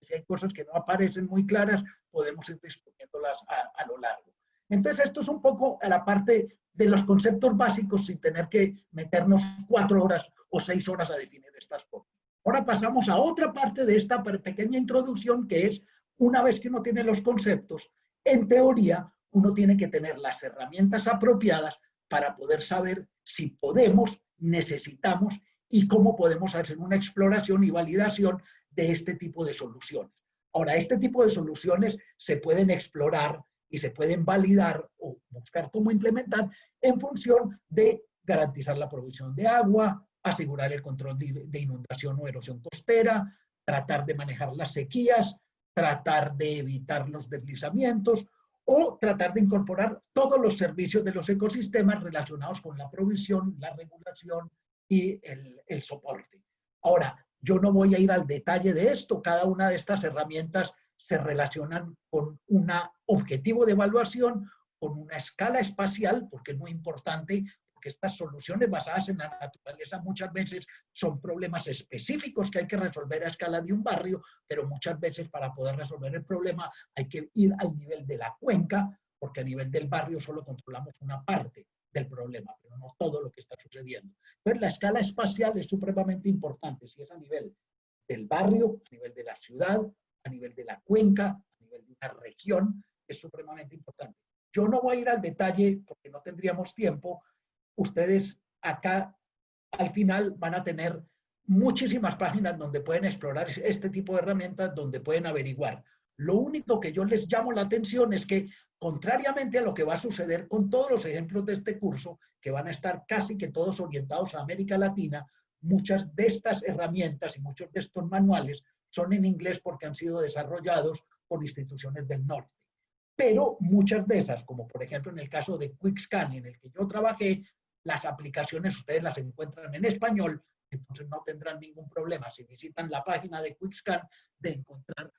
Si hay cosas que no aparecen muy claras, podemos ir discutiéndolas a lo largo. Entonces, esto es un poco a la parte de los conceptos básicos sin tener que meternos 4 horas o 6 horas a definir estas cosas. Ahora pasamos a otra parte de esta pequeña introducción, que es, una vez que uno tiene los conceptos, en teoría, uno tiene que tener las herramientas apropiadas para poder saber si podemos, necesitamos y cómo podemos hacer una exploración y validación de este tipo de soluciones. Ahora, este tipo de soluciones se pueden explorar y se pueden validar o buscar cómo implementar en función de garantizar la provisión de agua, asegurar el control de inundación o erosión costera, tratar de manejar las sequías, tratar de evitar los deslizamientos o tratar de incorporar todos los servicios de los ecosistemas relacionados con la provisión, la regulación y el soporte. Ahora, yo no voy a ir al detalle de esto, cada una de estas herramientas se relacionan con un objetivo de evaluación, con una escala espacial, porque es muy importante, porque estas soluciones basadas en la naturaleza muchas veces son problemas específicos que hay que resolver a escala de un barrio, pero muchas veces para poder resolver el problema hay que ir al nivel de la cuenca, porque a nivel del barrio solo controlamos una parte del problema, pero no todo lo que está sucediendo. Entonces, la escala espacial es supremamente importante, si es a nivel del barrio, a nivel de la ciudad, a nivel de la cuenca, a nivel de una región, es supremamente importante. Yo no voy a ir al detalle porque no tendríamos tiempo. Ustedes acá al final van a tener muchísimas páginas donde pueden explorar este tipo de herramientas, donde pueden averiguar. Lo único que yo les llamo la atención es que, contrariamente a lo que va a suceder con todos los ejemplos de este curso, que van a estar casi que todos orientados a América Latina, muchas de estas herramientas y muchos de estos manuales son en inglés porque han sido desarrollados por instituciones del norte. Pero muchas de esas, como por ejemplo en el caso de QuickScan, en el que yo trabajé, las aplicaciones ustedes las encuentran en español, entonces no tendrán ningún problema si visitan la página de QuickScan de encontrar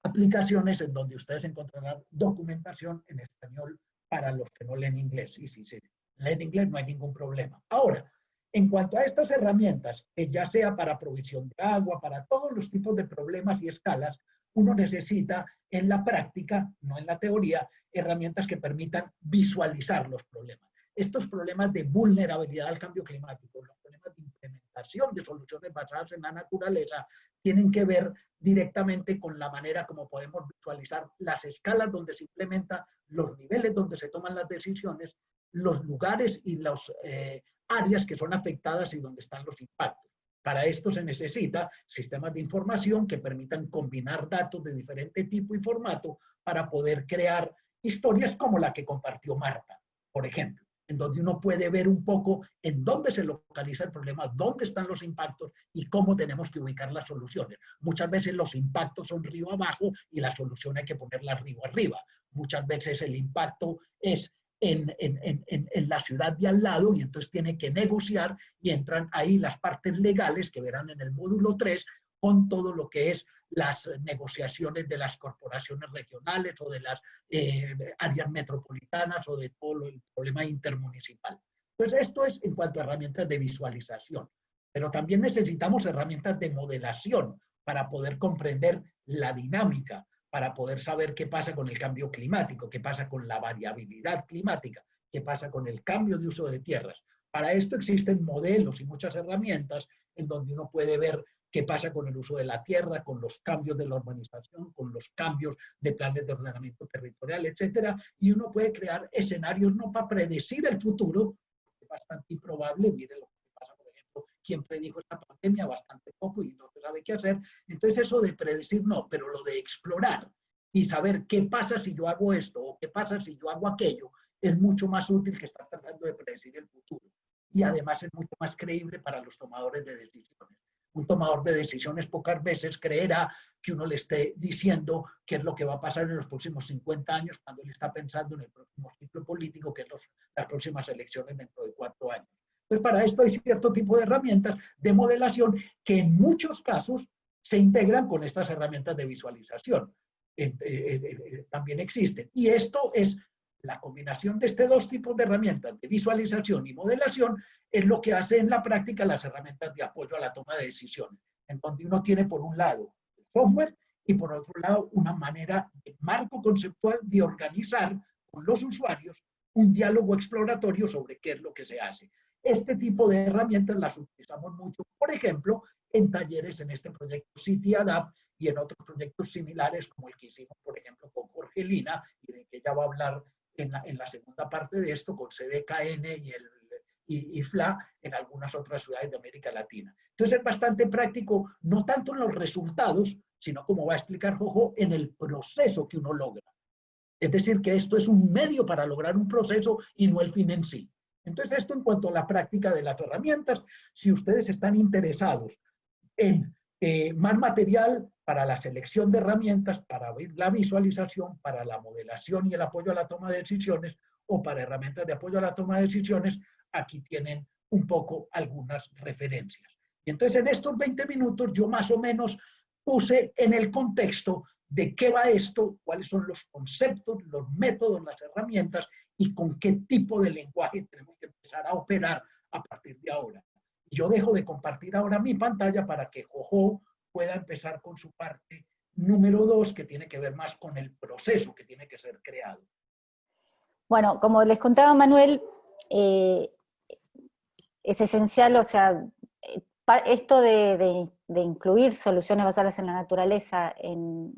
aplicaciones en donde ustedes encontrarán documentación en español para los que no leen inglés. Y si se leen inglés no hay ningún problema. Ahora, en cuanto a estas herramientas, ya sea para provisión de agua, para todos los tipos de problemas y escalas, uno necesita en la práctica, no en la teoría, herramientas que permitan visualizar los problemas. Estos problemas de vulnerabilidad al cambio climático, los problemas de implementación de soluciones basadas en la naturaleza, tienen que ver directamente con la manera como podemos visualizar las escalas donde se implementa, los niveles donde se toman las decisiones, los lugares y las áreas que son afectadas y donde están los impactos. Para esto se necesita sistemas de información que permitan combinar datos de diferente tipo y formato para poder crear historias como la que compartió Marta, por ejemplo, en donde uno puede ver un poco en dónde se localiza el problema, dónde están los impactos y cómo tenemos que ubicar las soluciones. Muchas veces los impactos son río abajo y la solución hay que ponerla río arriba. Muchas veces el impacto es en la ciudad de al lado y entonces tiene que negociar y entran ahí las partes legales que verán en el módulo 3 con todo lo que es las negociaciones de las corporaciones regionales o de las áreas metropolitanas o de todo el problema intermunicipal. Entonces esto es en cuanto a herramientas de visualización, pero también necesitamos herramientas de modelación para poder comprender la dinámica, para poder saber qué pasa con el cambio climático, qué pasa con la variabilidad climática, qué pasa con el cambio de uso de tierras. Para esto existen modelos y muchas herramientas en donde uno puede ver qué pasa con el uso de la tierra, con los cambios de la urbanización, con los cambios de planes de ordenamiento territorial, etcétera, y uno puede crear escenarios no para predecir el futuro, es bastante improbable, mire lo que pasa, por ejemplo, ¿quién predijo esta pandemia? Bastante poco y no se sabe qué hacer. Entonces eso de predecir no, pero lo de explorar y saber qué pasa si yo hago esto o qué pasa si yo hago aquello, es mucho más útil que estar tratando de predecir el futuro. Y además es mucho más creíble para los tomadores de decisiones. Un tomador de decisiones pocas veces creerá que uno le esté diciendo qué es lo que va a pasar en los próximos 50 años cuando él está pensando en el próximo ciclo político, que es las próximas elecciones dentro de 4 años. Entonces, para esto hay cierto tipo de herramientas de modelación que en muchos casos se integran con estas herramientas de visualización. también existen. Y esto es la combinación de estos dos tipos de herramientas, de visualización y modelación, es lo que hace en la práctica las herramientas de apoyo a la toma de decisiones, en donde uno tiene por un lado el software y por otro lado una manera de marco conceptual de organizar con los usuarios un diálogo exploratorio sobre qué es lo que se hace. Este tipo de herramientas las utilizamos mucho, por ejemplo, en talleres en este proyecto City Adapt y en otros proyectos similares como el que hicimos, por ejemplo, con Jorgelina, y de que ella va a hablar en la segunda parte de esto, con CDKN y FLA en algunas otras ciudades de América Latina. Entonces es bastante práctico, no tanto en los resultados, sino, como va a explicar Jojo, en el proceso que uno logra. Es decir, que esto es un medio para lograr un proceso y no el fin en sí. Entonces, esto en cuanto a la práctica de las herramientas. Si ustedes están interesados en más material para la selección de herramientas, para la visualización, para la modelación y el apoyo a la toma de decisiones, o para herramientas de apoyo a la toma de decisiones, aquí tienen un poco algunas referencias. Y entonces en estos 20 minutos yo más o menos puse en el contexto de qué va esto, cuáles son los conceptos, los métodos, las herramientas y con qué tipo de lenguaje tenemos que empezar a operar a partir de ahora. Yo dejo de compartir ahora mi pantalla para que Jojo pueda empezar con su parte número 2, que tiene que ver más con el proceso que tiene que ser creado. Bueno, como les contaba Manuel, es esencial, o sea, esto de incluir soluciones basadas en la naturaleza en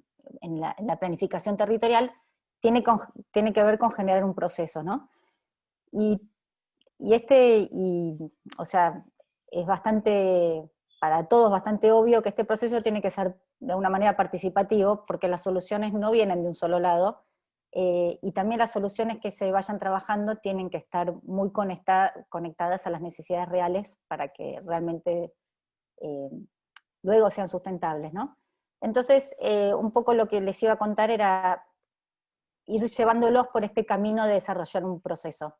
la planificación territorial tiene que ver con generar un proceso, ¿no? O sea, es bastante, para todos bastante obvio que este proceso tiene que ser de una manera participativo, porque las soluciones no vienen de un solo lado, y también las soluciones que se vayan trabajando tienen que estar muy conectadas a las necesidades reales para que realmente luego sean sustentables, ¿no? Entonces, un poco lo que les iba a contar era ir llevándolos por este camino de desarrollar un proceso.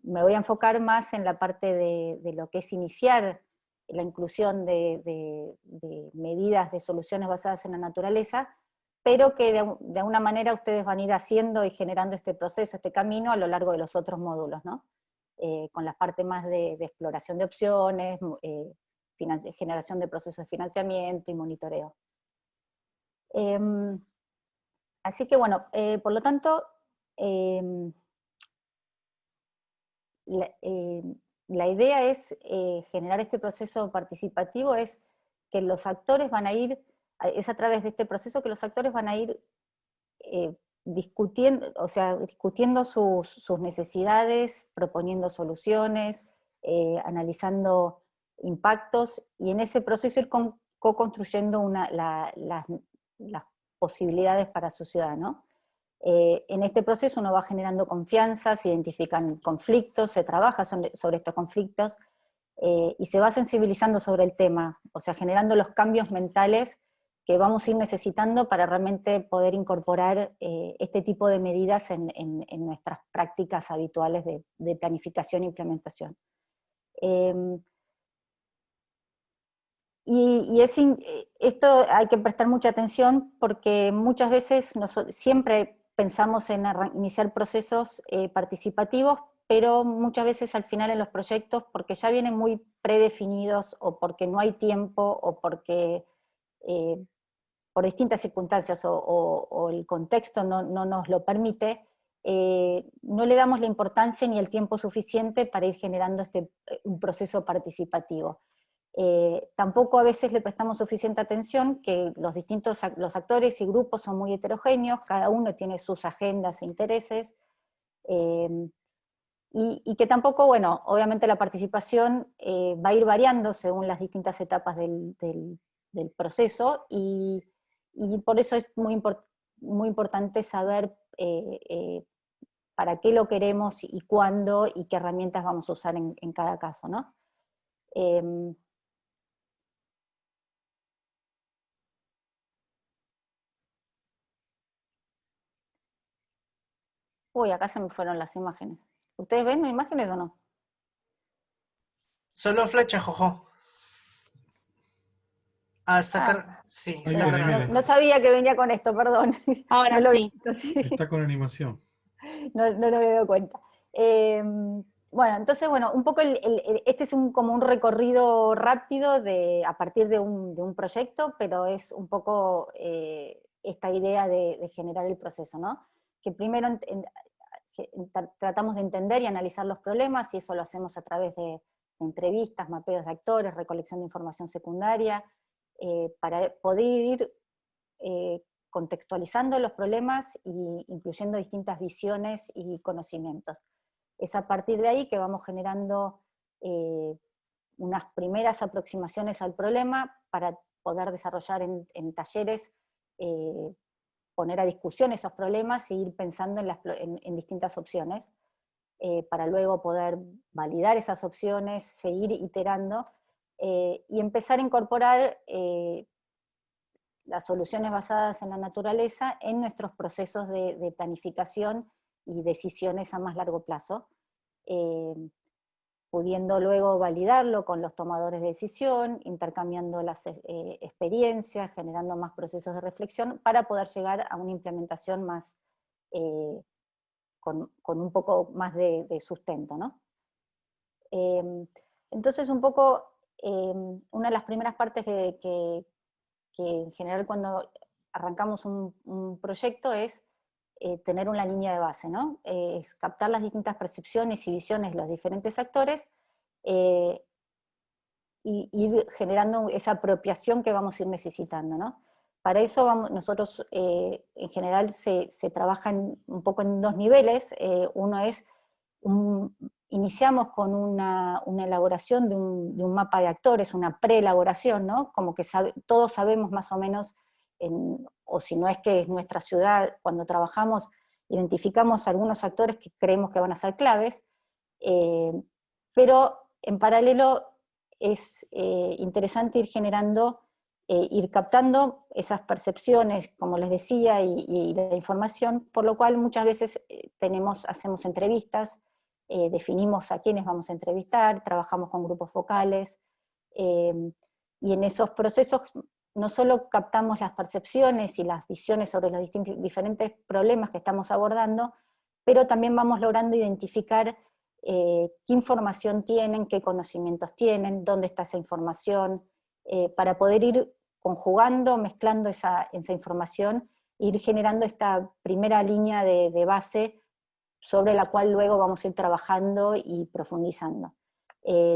Me voy a enfocar más en la parte de lo que es iniciar la inclusión de medidas de soluciones basadas en la naturaleza, pero que de alguna manera ustedes van a ir haciendo y generando este proceso, este camino a lo largo de los otros módulos, ¿no? Con la parte más de exploración de opciones, generación de procesos de financiamiento y monitoreo. Así que bueno, por lo tanto, la idea es generar este proceso participativo, es que los actores van a ir, es a través de este proceso que los actores van a ir discutiendo sus necesidades, proponiendo soluciones, analizando impactos, y en ese proceso ir co-construyendo las posibilidades para su ciudad, ¿no? En este proceso uno va generando confianza, se identifican conflictos, se trabaja sobre estos conflictos, y se va sensibilizando sobre el tema, o sea, generando los cambios mentales que vamos a ir necesitando para realmente poder incorporar este tipo de medidas en nuestras prácticas habituales de planificación e implementación. Esto hay que prestar mucha atención porque muchas veces siempre pensamos en iniciar procesos participativos, pero muchas veces al final en los proyectos, porque ya vienen muy predefinidos, o porque no hay tiempo, o porque por distintas circunstancias o el contexto no nos lo permite, no le damos la importancia ni el tiempo suficiente para ir generando un proceso participativo. Tampoco a veces le prestamos suficiente atención que los actores y grupos son muy heterogéneos, cada uno tiene sus agendas e intereses, y que tampoco, bueno, obviamente la participación va a ir variando según las distintas etapas del proceso, y por eso es muy importante saber para qué lo queremos y cuándo y qué herramientas vamos a usar en cada caso, ¿no? Uy, acá se me fueron las imágenes. ¿Ustedes ven las imágenes o no? Solo flecha, Jojo. Ah, está Ah, sí, Ahí está viene, cargando. miren. no sabía que venía con esto, perdón. Ahora No lo sí. vi, sí. Está con animación. No me había dado cuenta. Bueno, entonces, bueno, un poco este es como un recorrido rápido a partir de un proyecto, pero es un poco esta idea de generar el proceso, ¿no? Que primero tratamos de entender y analizar los problemas, y eso lo hacemos a través de entrevistas, mapeos de actores, recolección de información secundaria, para poder ir contextualizando los problemas e incluyendo distintas visiones y conocimientos. Es a partir de ahí que vamos generando unas primeras aproximaciones al problema para poder desarrollar en talleres, poner a discusión esos problemas e ir pensando en distintas opciones, para luego poder validar esas opciones, seguir iterando, y empezar a incorporar las soluciones basadas en la naturaleza en nuestros procesos de planificación y decisiones a más largo plazo, pudiendo luego validarlo con los tomadores de decisión, intercambiando las experiencias, generando más procesos de reflexión, para poder llegar a una implementación más, con un poco más de sustento, ¿no? Entonces, un poco, una de las primeras partes que en general cuando arrancamos un proyecto es tener una línea de base, ¿no? Es captar las distintas percepciones y visiones de los diferentes actores, y ir generando esa apropiación que vamos a ir necesitando, ¿no? Para eso nosotros, en general, se trabaja un poco en dos niveles. Uno es, iniciamos con una elaboración de un mapa de actores, una preelaboración, ¿no? Como que todos sabemos más o menos, o si no es que es nuestra ciudad, cuando trabajamos, identificamos algunos actores que creemos que van a ser claves, pero en paralelo es interesante ir generando, ir captando esas percepciones, como les decía, y la información, por lo cual muchas veces hacemos entrevistas, definimos a quiénes vamos a entrevistar, trabajamos con grupos focales, y en esos procesos no solo captamos las percepciones y las visiones sobre los diferentes problemas que estamos abordando, pero también vamos logrando identificar qué información tienen, qué conocimientos tienen, dónde está esa información, para poder ir conjugando, mezclando esa información, e ir generando esta primera línea de base sobre la cual luego vamos a ir trabajando y profundizando.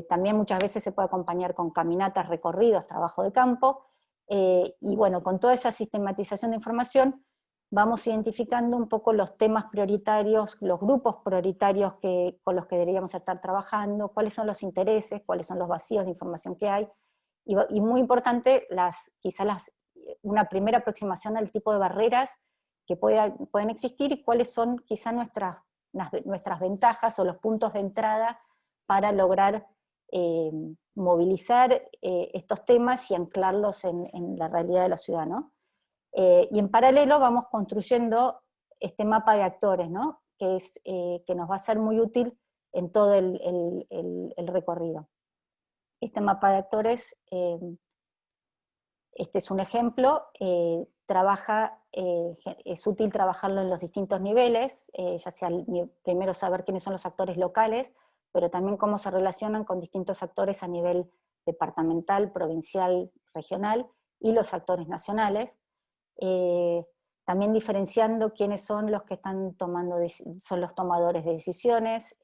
También muchas veces se puede acompañar con caminatas, recorridos, trabajo de campo, y bueno, con toda esa sistematización de información, vamos identificando un poco los temas prioritarios, los grupos prioritarios con los que deberíamos estar trabajando, cuáles son los intereses, cuáles son los vacíos de información que hay, y muy importante, una primera aproximación al tipo de barreras que pueden existir, y cuáles son quizá nuestras ventajas o los puntos de entrada para lograr movilizar estos temas y anclarlos en la realidad de la ciudad, ¿no? Y en paralelo vamos construyendo este mapa de actores, ¿no? Que nos va a ser muy útil en todo el recorrido. Este mapa de actores, este es un ejemplo, es útil trabajarlo en los distintos niveles, ya sea primero saber quiénes son los actores locales, pero también cómo se relacionan con distintos actores a nivel departamental, provincial, regional, y los actores nacionales. También diferenciando quiénes son los que son los tomadores de decisiones,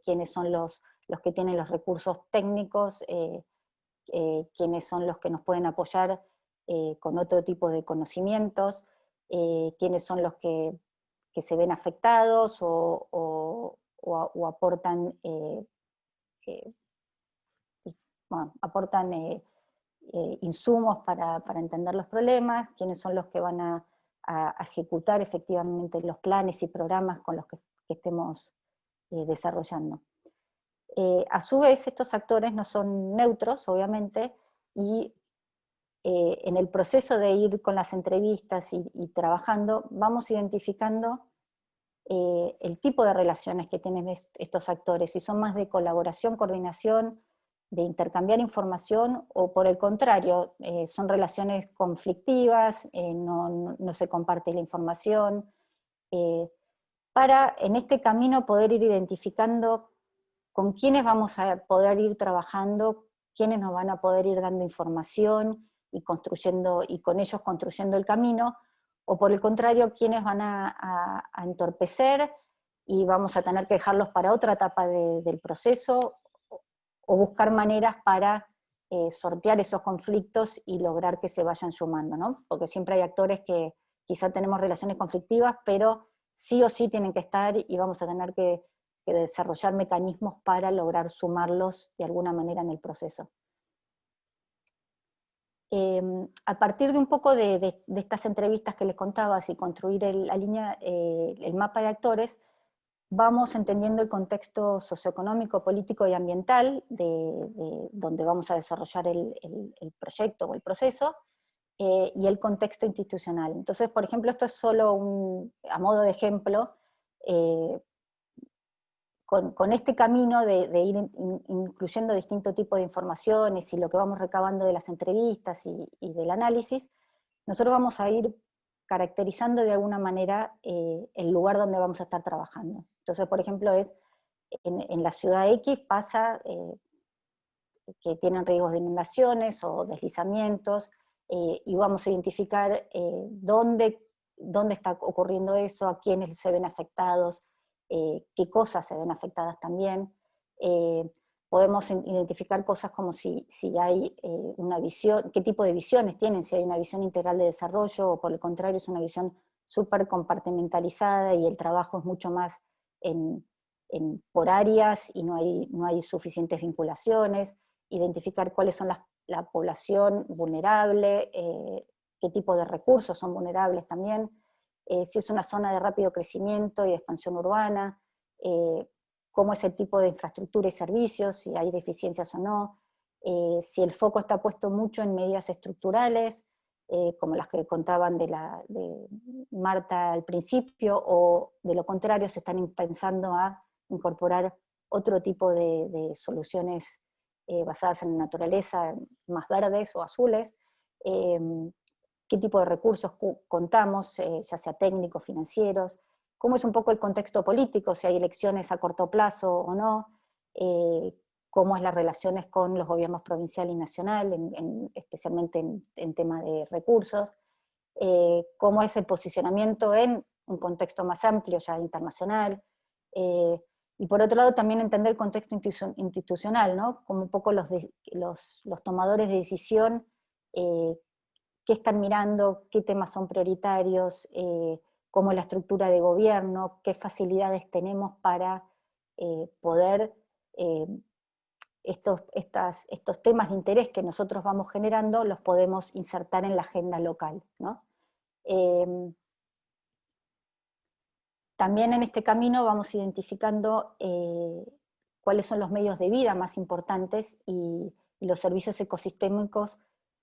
quiénes son los que tienen los recursos técnicos, quiénes son los que nos pueden apoyar con otro tipo de conocimientos, quiénes son los que se ven afectados o aportan, insumos para entender los problemas, quiénes son los que van a ejecutar efectivamente los planes y programas con los que estemos desarrollando. A su vez, estos actores no son neutros, obviamente, y en el proceso de ir con las entrevistas y trabajando, vamos identificando el tipo de relaciones que tienen estos actores, si son más de colaboración, coordinación, de intercambiar información, o por el contrario, son relaciones conflictivas, no se comparte la información, para en este camino poder ir identificando con quiénes vamos a poder ir trabajando, quiénes nos van a poder ir dando información y con ellos construyendo el camino, o por el contrario, quiénes van a entorpecer y vamos a tener que dejarlos para otra etapa del proceso, o buscar maneras para sortear esos conflictos y lograr que se vayan sumando, ¿no? Porque siempre hay actores que quizá tenemos relaciones conflictivas, pero sí o sí tienen que estar, y vamos a tener que desarrollar mecanismos para lograr sumarlos de alguna manera en el proceso. A partir de un poco de estas entrevistas que les contaba y construir el mapa de actores, vamos entendiendo el contexto socioeconómico, político y ambiental de donde vamos a desarrollar el proyecto o el proceso, y el contexto institucional. Entonces, por ejemplo, esto es solo a modo de ejemplo, con este camino de ir incluyendo distintos tipos de informaciones y lo que vamos recabando de las entrevistas y del análisis, nosotros vamos a ir caracterizando de alguna manera el lugar donde vamos a estar trabajando. Entonces, por ejemplo, en la ciudad X pasa que tienen riesgos de inundaciones o deslizamientos, y vamos a identificar dónde está ocurriendo eso, a quiénes se ven afectados, qué cosas se ven afectadas también. Podemos identificar cosas como si hay una visión, qué tipo de visiones tienen, si hay una visión integral de desarrollo, o por el contrario es una visión súper compartimentalizada y el trabajo es mucho más por áreas y no hay suficientes vinculaciones. Identificar cuáles son la población vulnerable, qué tipo de recursos son vulnerables también, si es una zona de rápido crecimiento y de expansión urbana, cómo es el tipo de infraestructura y servicios, si hay deficiencias o no, si el foco está puesto mucho en medidas estructurales, como las que contaban de Marta al principio, o de lo contrario se están pensando a incorporar otro tipo de soluciones basadas en la naturaleza, más verdes o azules, qué tipo de recursos contamos, ya sea técnicos, financieros, cómo es un poco el contexto político, si hay elecciones a corto plazo o no, cómo es las relaciones con los gobiernos provincial y nacional, especialmente en tema de recursos, cómo es el posicionamiento en un contexto más amplio, ya internacional, y por otro lado también entender el contexto institucional, ¿no? Como un poco los tomadores de decisión, qué están mirando, qué temas son prioritarios, cómo es la estructura de gobierno, qué facilidades tenemos para poder estos temas de interés que nosotros vamos generando, los podemos insertar en la agenda local, ¿no? También en este camino vamos identificando cuáles son los medios de vida más importantes y los servicios ecosistémicos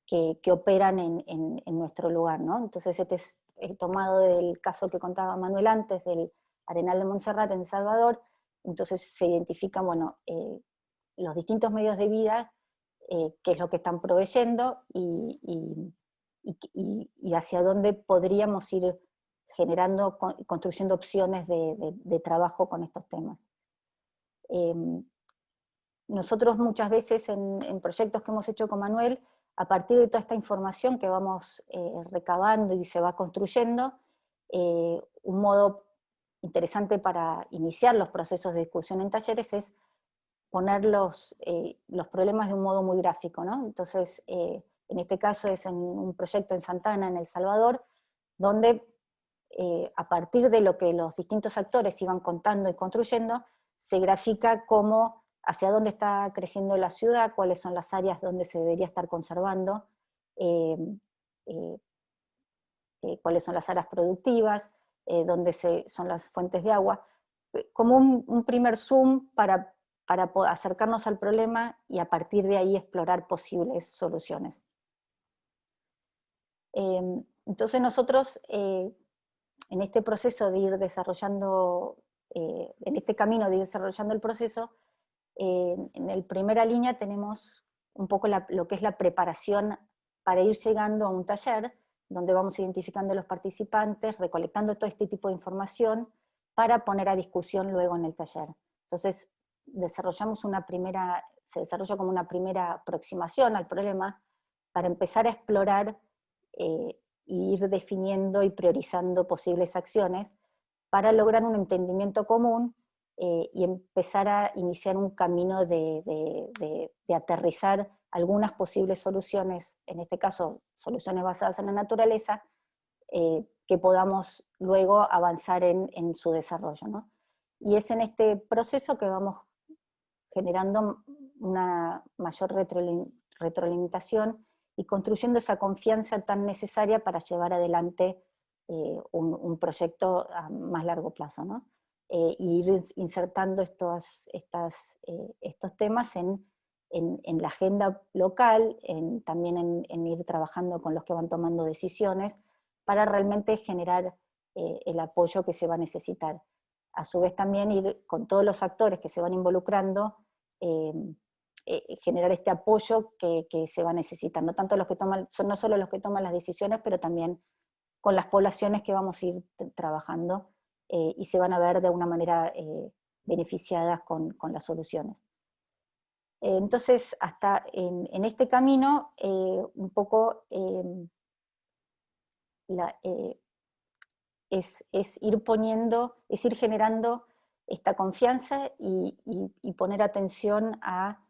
que operan en nuestro lugar, ¿no? Entonces este es tomado del caso que contaba Manuel antes, del Arenal de Montserrat en El Salvador. Entonces se identifican, bueno, los distintos medios de vida, qué es lo que están proveyendo y hacia dónde podríamos ir generando, construyendo opciones de trabajo con estos temas. Nosotros muchas veces en proyectos que hemos hecho con Manuel, a partir de toda esta información que vamos recabando y se va construyendo, un modo interesante para iniciar los procesos de discusión en talleres es poner los problemas de un modo muy gráfico, ¿no? Entonces, en este caso es en un proyecto en Santa Ana, en El Salvador, donde a partir de lo que los distintos actores iban contando y construyendo, se grafica cómo, hacia dónde está creciendo la ciudad, cuáles son las áreas donde se debería estar conservando, cuáles son las áreas productivas, dónde son las fuentes de agua, como un primer zoom para acercarnos al problema y a partir de ahí explorar posibles soluciones. Entonces nosotros, en este proceso de ir desarrollando, en este camino de ir desarrollando el proceso, En la primera línea tenemos un poco lo que es la preparación para ir llegando a un taller, donde vamos identificando a los participantes, recolectando todo este tipo de información, para poner a discusión luego en el taller. Entonces, se desarrolla como una primera aproximación al problema, para empezar a explorar e ir definiendo y priorizando posibles acciones, para lograr un entendimiento común y empezar a iniciar un camino de aterrizar algunas posibles soluciones, en este caso soluciones basadas en la naturaleza, que podamos luego avanzar en su desarrollo, ¿no? Y es en este proceso que vamos generando una mayor retroalimentación y construyendo esa confianza tan necesaria para llevar adelante un proyecto a más largo plazo, ¿no? Y ir insertando estos temas en la agenda local, también en ir trabajando con los que van tomando decisiones, para realmente generar el apoyo que se va a necesitar. A su vez también ir con todos los actores que se van involucrando, generar este apoyo que se va a necesitar, no solo los que toman las decisiones, pero también con las poblaciones que vamos a ir trabajando, y se van a ver de alguna manera beneficiadas con las soluciones. Entonces, hasta en este camino, un poco es ir generando esta confianza y poner atención a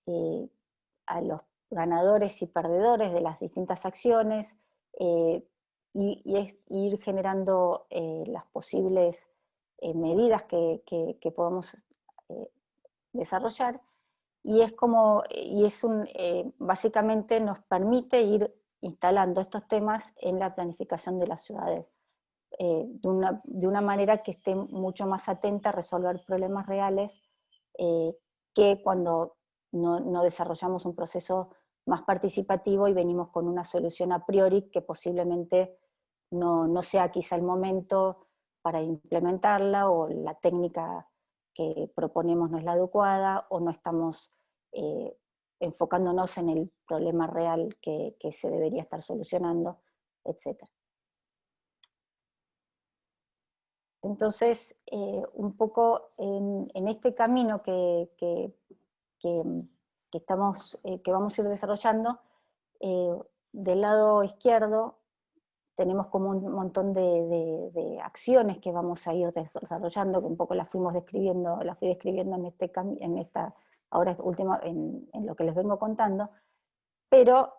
los ganadores y perdedores de las distintas acciones, y es ir generando las posibles medidas que podamos desarrollar, básicamente nos permite ir instalando estos temas en la planificación de las ciudades, de una manera que esté mucho más atenta a resolver problemas reales, que cuando no desarrollamos un proceso más participativo y venimos con una solución a priori que posiblemente no sea quizá el momento para implementarla, o la técnica que proponemos no es la adecuada, o no estamos enfocándonos en el problema real que se debería estar solucionando, etc. Entonces, un poco en este camino que vamos a ir desarrollando, del lado izquierdo tenemos como un montón de acciones que vamos a ir desarrollando, que un poco las fui describiendo ahora última, en lo que les vengo contando, pero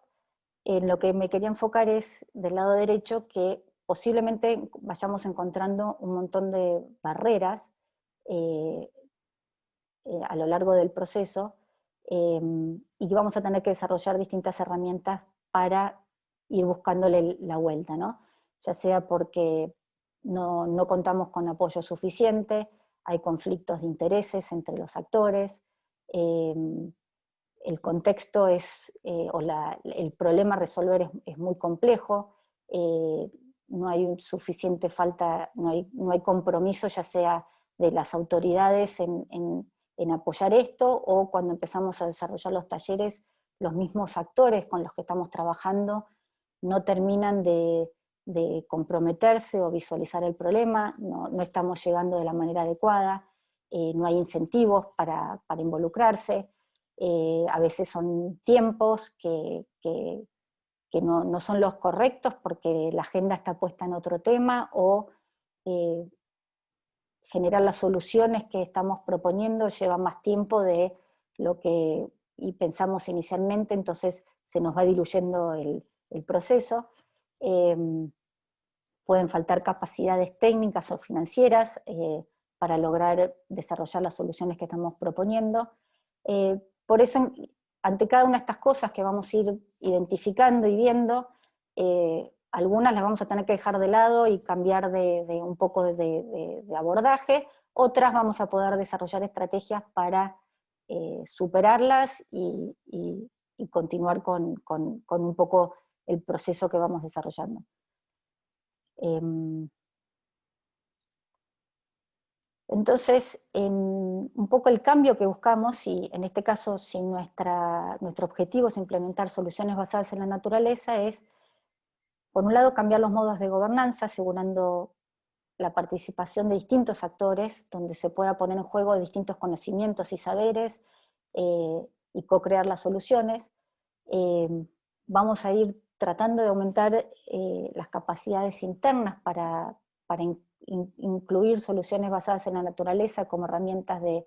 en lo que me quería enfocar es del lado derecho, que posiblemente vayamos encontrando un montón de barreras a lo largo del proceso, y que vamos a tener que desarrollar distintas herramientas para ir buscándole la vuelta, ¿no? Ya sea porque no contamos con apoyo suficiente, hay conflictos de intereses entre los actores, el contexto el problema a resolver es muy complejo, no hay no hay compromiso, ya sea de las autoridades en apoyar esto, o cuando empezamos a desarrollar los talleres, los mismos actores con los que estamos trabajando no terminan de comprometerse o visualizar el problema, no estamos llegando de la manera adecuada, no hay incentivos para involucrarse, a veces son tiempos que no son los correctos porque la agenda está puesta en otro tema, o generar las soluciones que estamos proponiendo lleva más tiempo de lo que pensamos inicialmente, entonces se nos va diluyendo el proceso. Pueden faltar capacidades técnicas o financieras para lograr desarrollar las soluciones que estamos proponiendo. Por eso, ante cada una de estas cosas que vamos a ir identificando y viendo, algunas las vamos a tener que dejar de lado y cambiar un poco de abordaje, otras vamos a poder desarrollar estrategias para superarlas y continuar con un poco el proceso que vamos desarrollando. Entonces, un poco el cambio que buscamos, y en este caso, si nuestro objetivo es implementar soluciones basadas en la naturaleza, es, por un lado, cambiar los modos de gobernanza, asegurando la participación de distintos actores, donde se pueda poner en juego distintos conocimientos y saberes, y co-crear las soluciones. Vamos a ir tratando de aumentar las capacidades internas para incluir soluciones basadas en la naturaleza como herramientas de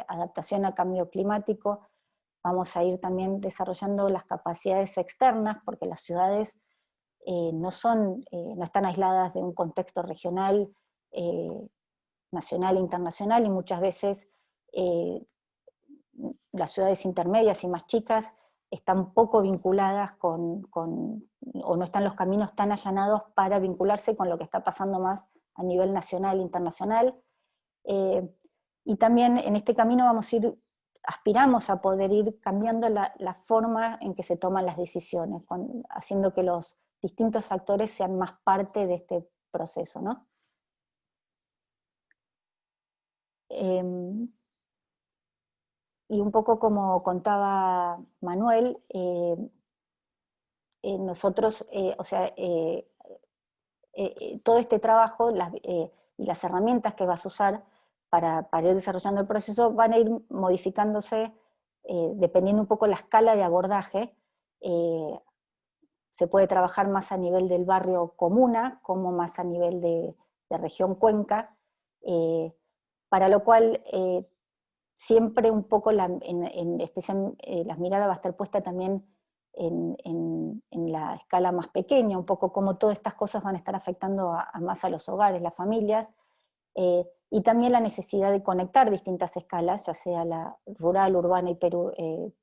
adaptación al cambio climático. Vamos a ir también desarrollando las capacidades externas, porque las ciudades no están aisladas de un contexto regional, nacional e internacional, y muchas veces las ciudades intermedias y más chicas están poco vinculadas o no están los caminos tan allanados para vincularse con lo que está pasando más a nivel nacional e internacional. Y también en este camino aspiramos a poder ir cambiando la forma en que se toman las decisiones, haciendo que los distintos actores sean más parte de este proceso, ¿no? Y un poco como contaba Manuel, nosotros, todo este trabajo y las herramientas que vas a usar para ir desarrollando el proceso van a ir modificándose dependiendo un poco la escala de abordaje. Se puede trabajar más a nivel del barrio comuna, como más a nivel de región cuenca, para lo cual siempre un poco en especial la mirada va a estar puesta también en la escala más pequeña, un poco como todas estas cosas van a estar afectando más a los hogares, las familias, y también la necesidad de conectar distintas escalas, ya sea la rural, urbana y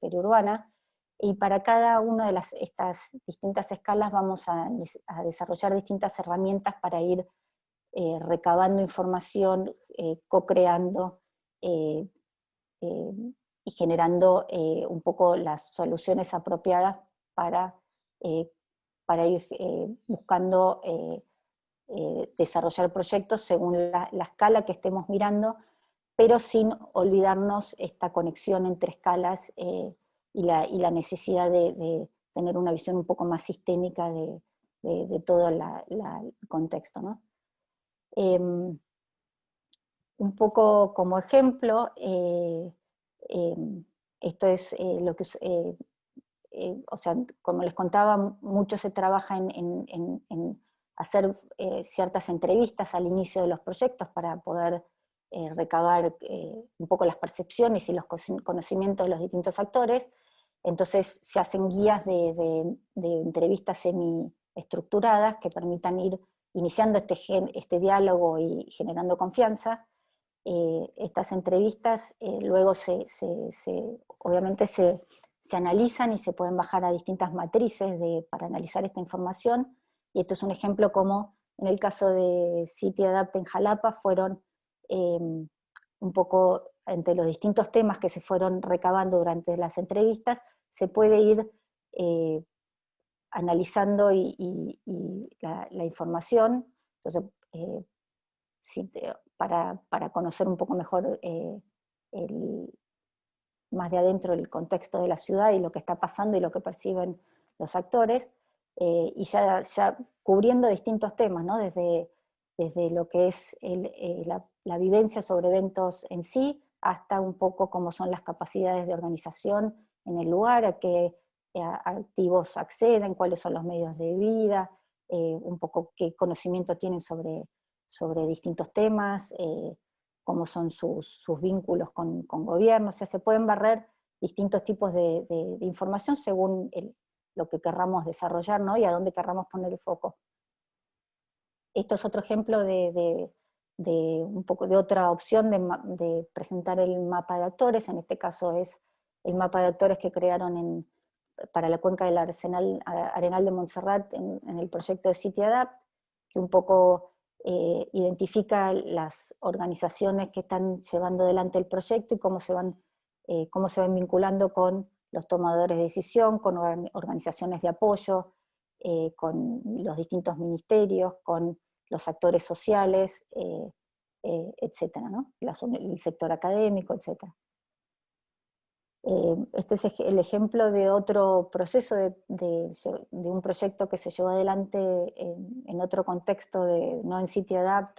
periurbana, y para cada una de estas distintas escalas vamos a desarrollar distintas herramientas para ir recabando información, co-creando, y generando un poco las soluciones apropiadas para ir buscando desarrollar proyectos según la escala que estemos mirando, pero sin olvidarnos esta conexión entre escalas y la necesidad de tener una visión un poco más sistémica de todo el contexto, ¿no? Un poco como ejemplo, esto es lo que, o sea, como les contaba, mucho se trabaja en hacer ciertas entrevistas al inicio de los proyectos para poder recabar un poco las percepciones y los conocimientos de los distintos actores. Entonces se hacen guías de entrevistas semi-estructuradas que permitan ir iniciando este diálogo y generando confianza. Estas entrevistas luego obviamente se analizan y se pueden bajar a distintas matrices para analizar esta información, y esto es un ejemplo como en el caso de CityAdapt en Jalapa fueron un poco entre los distintos temas que se fueron recabando durante las entrevistas, se puede ir analizando la información. Entonces, para conocer un poco mejor más de adentro el contexto de la ciudad y lo que está pasando y lo que perciben los actores, y ya cubriendo distintos temas, ¿no? Desde lo que es la vivencia sobre eventos en sí, hasta un poco cómo son las capacidades de organización en el lugar, a qué activos acceden, cuáles son los medios de vida, un poco qué conocimiento tienen sobre distintos temas, cómo son sus vínculos con gobierno. O sea, se pueden barrer distintos tipos de información según lo que querramos desarrollar, ¿no? Y a dónde querramos poner el foco. Esto es otro ejemplo de un poco de otra opción de presentar el mapa de actores. En este caso es el mapa de actores que crearon para la cuenca del Arenal de Montserrat en el proyecto de CityAdapt, que un poco identifica las organizaciones que están llevando adelante el proyecto y cómo se van vinculando con los tomadores de decisión, con organizaciones de apoyo, con los distintos ministerios, con los actores sociales, etcétera, ¿no? El sector académico, etcétera. Este es el ejemplo de otro proceso de un proyecto que se llevó adelante en otro contexto, no en CityAdapt,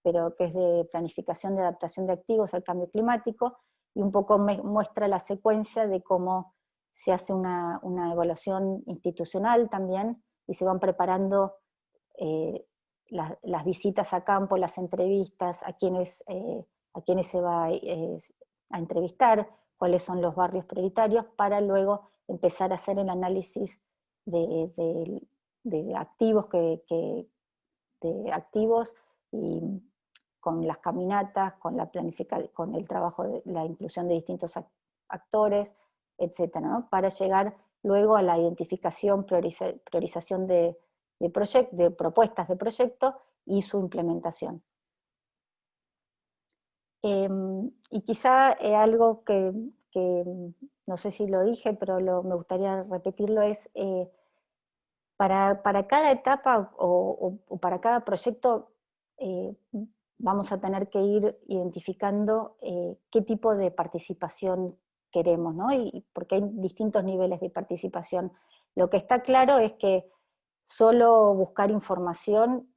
pero que es de planificación de adaptación de activos al cambio climático, y un poco muestra la secuencia de cómo se hace una evaluación institucional también, y se van preparando las visitas a campo, las entrevistas, a quienes se va a entrevistar, cuáles son los barrios prioritarios, para luego empezar a hacer el análisis de activos, y con las caminatas, con el trabajo de la inclusión de distintos actores, etcétera, ¿no? Para llegar luego a la identificación, priorización de propuestas de proyecto y su implementación. Y quizá algo que no sé si lo dije, pero me gustaría repetirlo, es para cada etapa o para cada proyecto vamos a tener que ir identificando qué tipo de participación queremos, ¿no? Porque hay distintos niveles de participación. Lo que está claro es que solo buscar información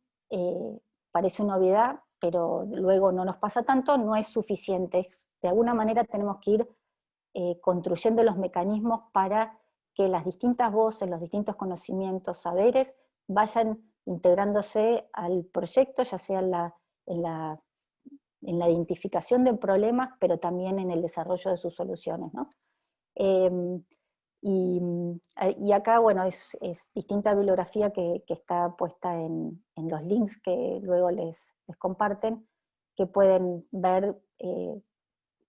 parece una obviedad, pero luego no nos pasa tanto, no es suficiente. De alguna manera tenemos que ir construyendo los mecanismos para que las distintas voces, los distintos conocimientos, saberes, vayan integrándose al proyecto, ya sea en la identificación de problemas, pero también en el desarrollo de sus soluciones, ¿no? Y acá, bueno, es distinta bibliografía que está puesta en los links que luego les comparten, que pueden ver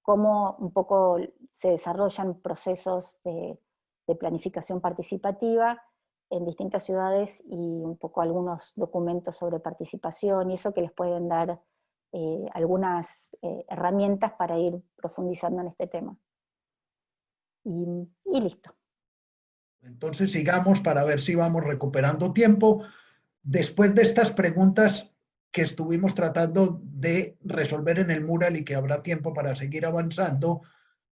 cómo un poco se desarrollan procesos de planificación participativa en distintas ciudades, y un poco algunos documentos sobre participación, y eso que les pueden dar algunas herramientas para ir profundizando en este tema. Y listo. Entonces sigamos para ver si vamos recuperando tiempo. Después de estas preguntas que estuvimos tratando de resolver en el mural y que habrá tiempo para seguir avanzando,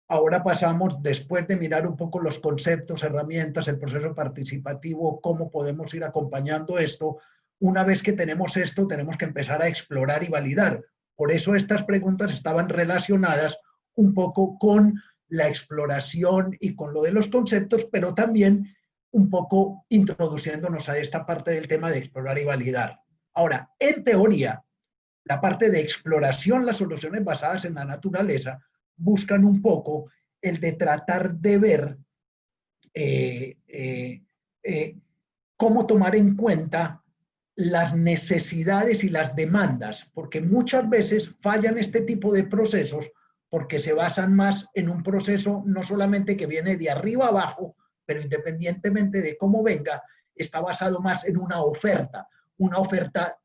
ahora pasamos, después de mirar un poco los conceptos, herramientas, el proceso participativo, cómo podemos ir acompañando esto. Una vez que tenemos esto, tenemos que empezar a explorar y validar. Por eso estas preguntas estaban relacionadas un poco con la exploración y con lo de los conceptos, pero también un poco introduciéndonos a esta parte del tema de explorar y validar. Ahora, en teoría, la parte de exploración, las soluciones basadas en la naturaleza, buscan un poco el de tratar de ver cómo tomar en cuenta las necesidades y las demandas, porque muchas veces fallan este tipo de procesos porque se basan más en un proceso no solamente que viene de arriba abajo, pero independientemente de cómo venga, está basado más en una oferta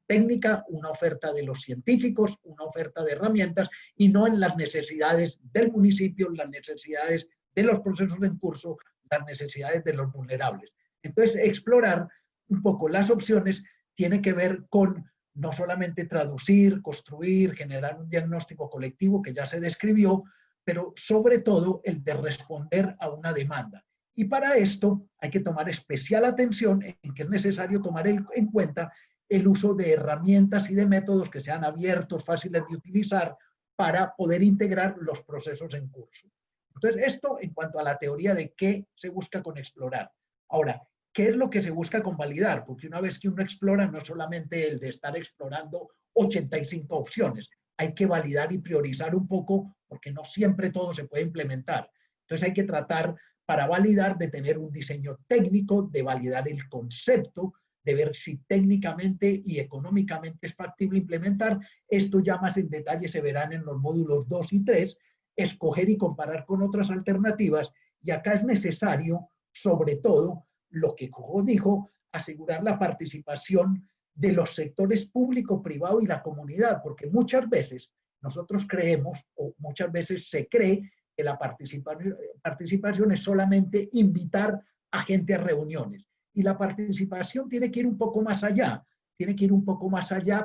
técnica, una oferta de los científicos, una oferta de herramientas, y no en las necesidades del municipio, las necesidades de los procesos en curso, las necesidades de los vulnerables. Entonces, explorar un poco las opciones tiene que ver con no solamente traducir, construir, generar un diagnóstico colectivo que ya se describió, pero sobre todo el de responder a una demanda. Y para esto hay que tomar especial atención en que es necesario tomar en cuenta el uso de herramientas y de métodos que sean abiertos, fáciles de utilizar, para poder integrar los procesos en curso. Entonces, esto en cuanto a la teoría de qué se busca con explorar. Ahora, ¿qué es lo que se busca con validar? Porque una vez que uno explora, no es solamente el de estar explorando 85 opciones. Hay que validar y priorizar un poco, porque no siempre todo se puede implementar. Entonces hay que tratar, para validar, de tener un diseño técnico, de validar el concepto, de ver si técnicamente y económicamente es factible implementar. Esto ya más en detalle se verán en los módulos 2 y 3, escoger y comparar con otras alternativas. Y acá es necesario, sobre todo, lo que Cojo dijo, asegurar la participación de los sectores público, privado y la comunidad, porque muchas veces nosotros creemos, o muchas veces se cree, que la participación es solamente invitar a gente a reuniones. Y la participación tiene que ir un poco más allá,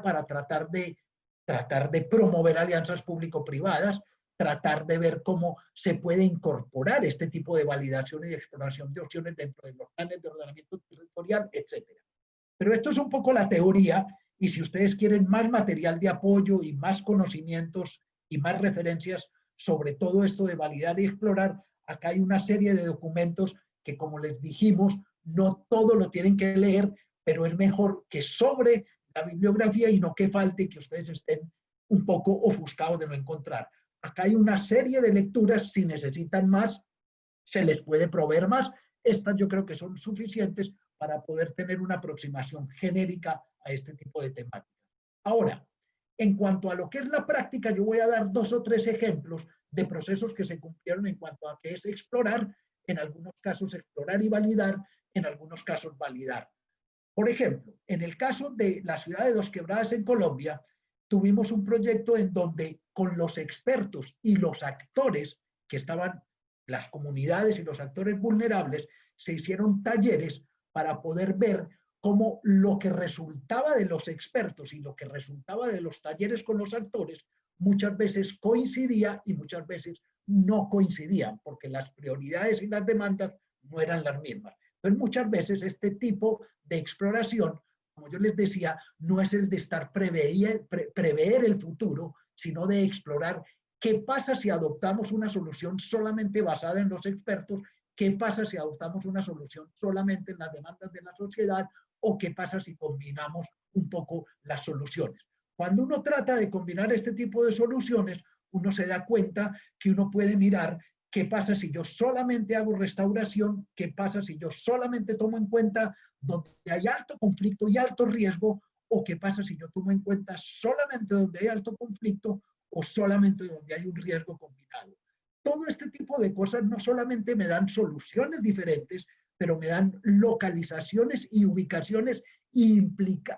para tratar de tratar de promover alianzas público-privadas, tratar de ver cómo se puede incorporar este tipo de validación y de exploración de opciones dentro de los planes de ordenamiento territorial, etc. Pero esto es un poco la teoría, y si ustedes quieren más material de apoyo y más conocimientos y más referencias sobre todo esto de validar y explorar, acá hay una serie de documentos que, como les dijimos, no todo lo tienen que leer, pero es mejor que sobre la bibliografía y no que falte, que ustedes estén un poco ofuscados de no encontrar. Acá hay una serie de lecturas, si necesitan más, se les puede proveer más. Estas yo creo que son suficientes para poder tener una aproximación genérica a este tipo de temáticas. Ahora, en cuanto a lo que es la práctica, yo voy a dar 2 o 3 ejemplos de procesos que se cumplieron en cuanto a qué es explorar, en algunos casos explorar y validar, en algunos casos validar. Por ejemplo, en el caso de la ciudad de Dos Quebradas en Colombia, tuvimos un proyecto en donde con los expertos y los actores que estaban, las comunidades y los actores vulnerables, se hicieron talleres para poder ver cómo lo que resultaba de los expertos y lo que resultaba de los talleres con los actores muchas veces coincidía y muchas veces no coincidían, porque las prioridades y las demandas no eran las mismas. Entonces, muchas veces este tipo de exploración, como yo les decía, no es el de estar prever el futuro, sino de explorar qué pasa si adoptamos una solución solamente basada en los expertos, qué pasa si adoptamos una solución solamente en las demandas de la sociedad, o qué pasa si combinamos un poco las soluciones. Cuando uno trata de combinar este tipo de soluciones, uno se da cuenta que uno puede mirar qué pasa si yo solamente hago restauración, qué pasa si yo solamente tomo en cuenta donde hay alto conflicto y alto riesgo, o qué pasa si yo tomo en cuenta solamente donde hay alto conflicto o solamente donde hay un riesgo combinado. Todo este tipo de cosas no solamente me dan soluciones diferentes, pero me dan localizaciones y ubicaciones e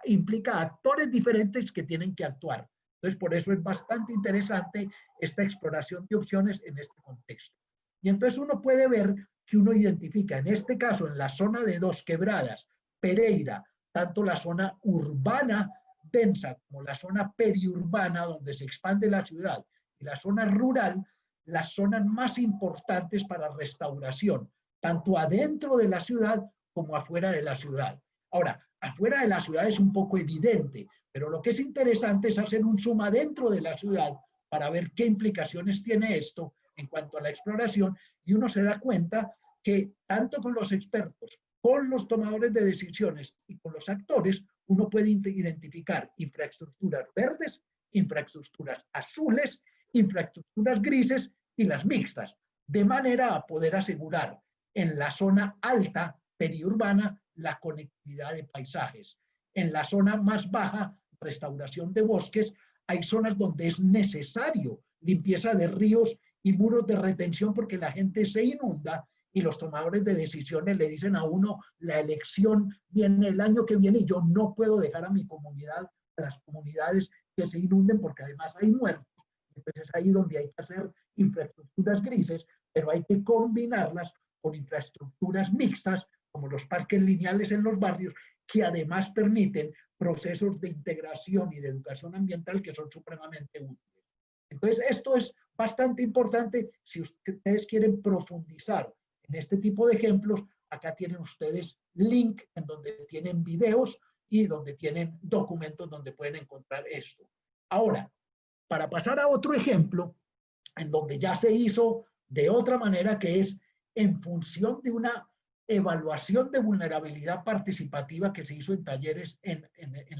implica actores diferentes que tienen que actuar. Entonces, por eso es bastante interesante esta exploración de opciones en este contexto. Y entonces uno puede ver que uno identifica, en este caso, en la zona de Dos Quebradas, Pereira, tanto la zona urbana densa como la zona periurbana, donde se expande la ciudad, y la zona rural, las zonas más importantes para restauración, tanto adentro de la ciudad como afuera de la ciudad. Ahora, afuera de la ciudad es un poco evidente, pero lo que es interesante es hacer un zoom adentro de la ciudad para ver qué implicaciones tiene esto en cuanto a la exploración, y uno se da cuenta que tanto con los expertos, con los tomadores de decisiones y con los actores, uno puede identificar infraestructuras verdes, infraestructuras azules, infraestructuras grises y las mixtas, de manera a poder asegurar en la zona alta periurbana la conectividad de paisajes. En la zona más baja, restauración de bosques, hay zonas donde es necesario limpieza de ríos y muros de retención porque la gente se inunda y los tomadores de decisiones le dicen a uno, la elección viene el año que viene y yo no puedo dejar a mi comunidad, a las comunidades que se inunden porque además hay muertos. Entonces es ahí donde hay que hacer infraestructuras grises, pero hay que combinarlas con infraestructuras mixtas, como los parques lineales en los barrios, que además permiten procesos de integración y de educación ambiental que son supremamente útiles. Entonces, esto es bastante importante si ustedes quieren profundizar en este tipo de ejemplos. Acá tienen ustedes link en donde tienen videos y donde tienen documentos donde pueden encontrar esto. Ahora, para pasar a otro ejemplo, en donde ya se hizo de otra manera, que es en función de una evaluación de vulnerabilidad participativa que se hizo en talleres en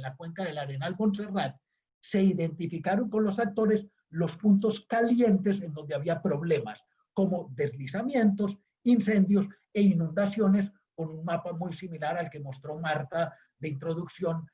la cuenca del Arenal Montserrat, se identificaron con los actores los puntos calientes en donde había problemas, como deslizamientos, incendios e inundaciones, con un mapa muy similar al que mostró Marta de introducción,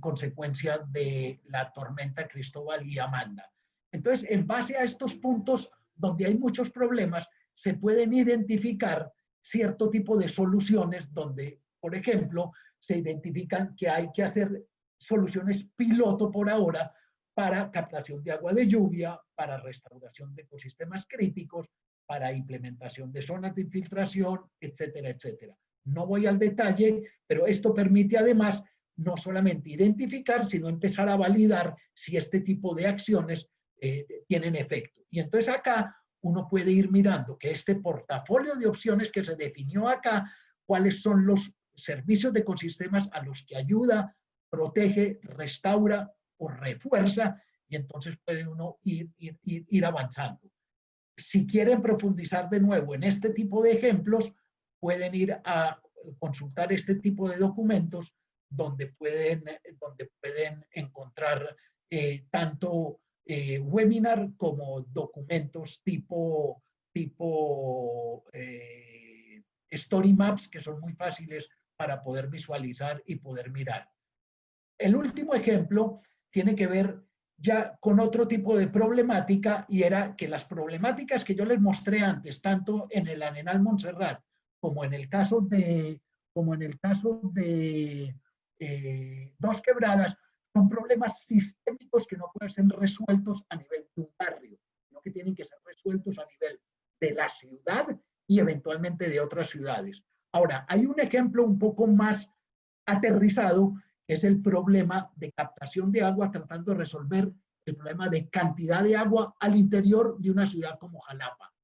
consecuencia de la tormenta Cristóbal y Amanda. Entonces, en base a estos puntos donde hay muchos problemas, se pueden identificar cierto tipo de soluciones donde, por ejemplo, se identifican que hay que hacer soluciones piloto por ahora para captación de agua de lluvia, para restauración de ecosistemas críticos, para implementación de zonas de infiltración, etcétera, etcétera. No voy al detalle, pero esto permite además no solamente identificar, sino empezar a validar si este tipo de acciones tienen efecto. Y entonces acá uno puede ir mirando que este portafolio de opciones que se definió acá, cuáles son los servicios de ecosistemas a los que ayuda, protege, restaura o refuerza, y entonces puede uno ir avanzando. Si quieren profundizar de nuevo en este tipo de ejemplos, pueden ir a consultar este tipo de documentos donde pueden encontrar tanto webinar como documentos tipo story maps, que son muy fáciles para poder visualizar y poder mirar. El último ejemplo tiene que ver ya con otro tipo de problemática, y era que las problemáticas que yo les mostré antes, tanto en el Arenal Montserrat como en el caso de Dos Quebradas, son problemas sistémicos que no pueden ser resueltos a nivel de un barrio, sino que tienen que ser resueltos a nivel de la ciudad y eventualmente de otras ciudades. Ahora, hay un ejemplo un poco más aterrizado, que es el problema de captación de agua, tratando de resolver el problema de cantidad de agua al interior de una ciudad como Jalapa.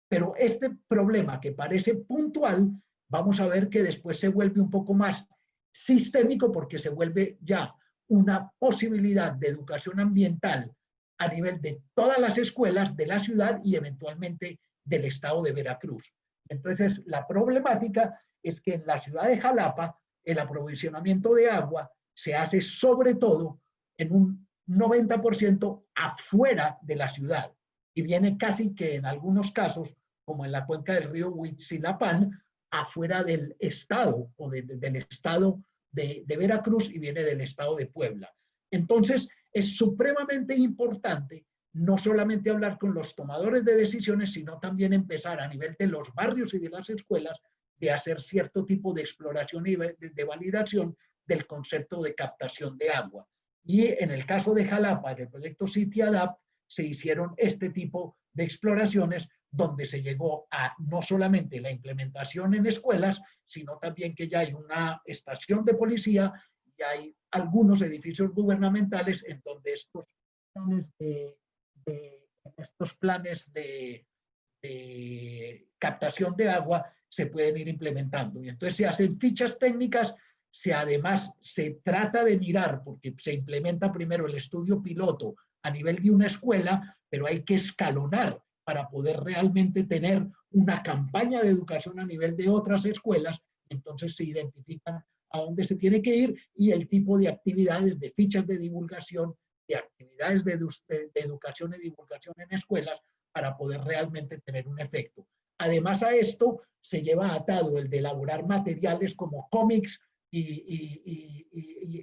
Pero este problema, que parece puntual, vamos a ver que después se vuelve un poco más sistémico, porque se vuelve ya una posibilidad de educación ambiental a nivel de todas las escuelas de la ciudad y eventualmente del estado de Veracruz. Entonces, la problemática es que en la ciudad de Jalapa el aprovisionamiento de agua se hace sobre todo en un 90% afuera de la ciudad, y viene casi que en algunos casos, como en la cuenca del río Huitzilapán, afuera del estado o del estado de Veracruz, y viene del estado de Puebla. Entonces, es supremamente importante no solamente hablar con los tomadores de decisiones, sino también empezar a nivel de los barrios y de las escuelas de hacer cierto tipo de exploración y de validación del concepto de captación de agua. Y en el caso de Jalapa, en el proyecto CityAdapt, se hicieron este tipo de exploraciones donde se llegó a no solamente la implementación en escuelas, sino también que ya hay una estación de policía y hay algunos edificios gubernamentales en donde estos planes de captación de agua se pueden ir implementando. Y entonces se hacen fichas técnicas, además se trata de mirar, porque se implementa primero el estudio piloto a nivel de una escuela, pero hay que escalonar para poder realmente tener una campaña de educación a nivel de otras escuelas. Entonces se identifican a dónde se tiene que ir y el tipo de actividades, de fichas de divulgación, de actividades de educación y divulgación en escuelas para poder realmente tener un efecto. Además a esto se lleva atado el de elaborar materiales como cómics y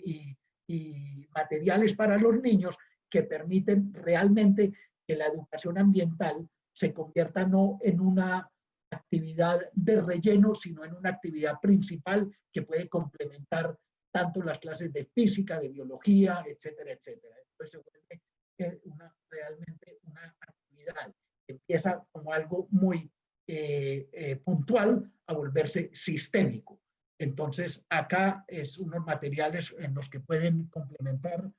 materiales para los niños que permiten realmente que la educación ambiental se convierta no en una actividad de relleno, sino en una actividad principal que puede complementar tanto las clases de física, de biología, etcétera, etcétera. Entonces se vuelve realmente una actividad que empieza como algo muy puntual a volverse sistémico. Entonces acá es unos materiales en los que pueden complementar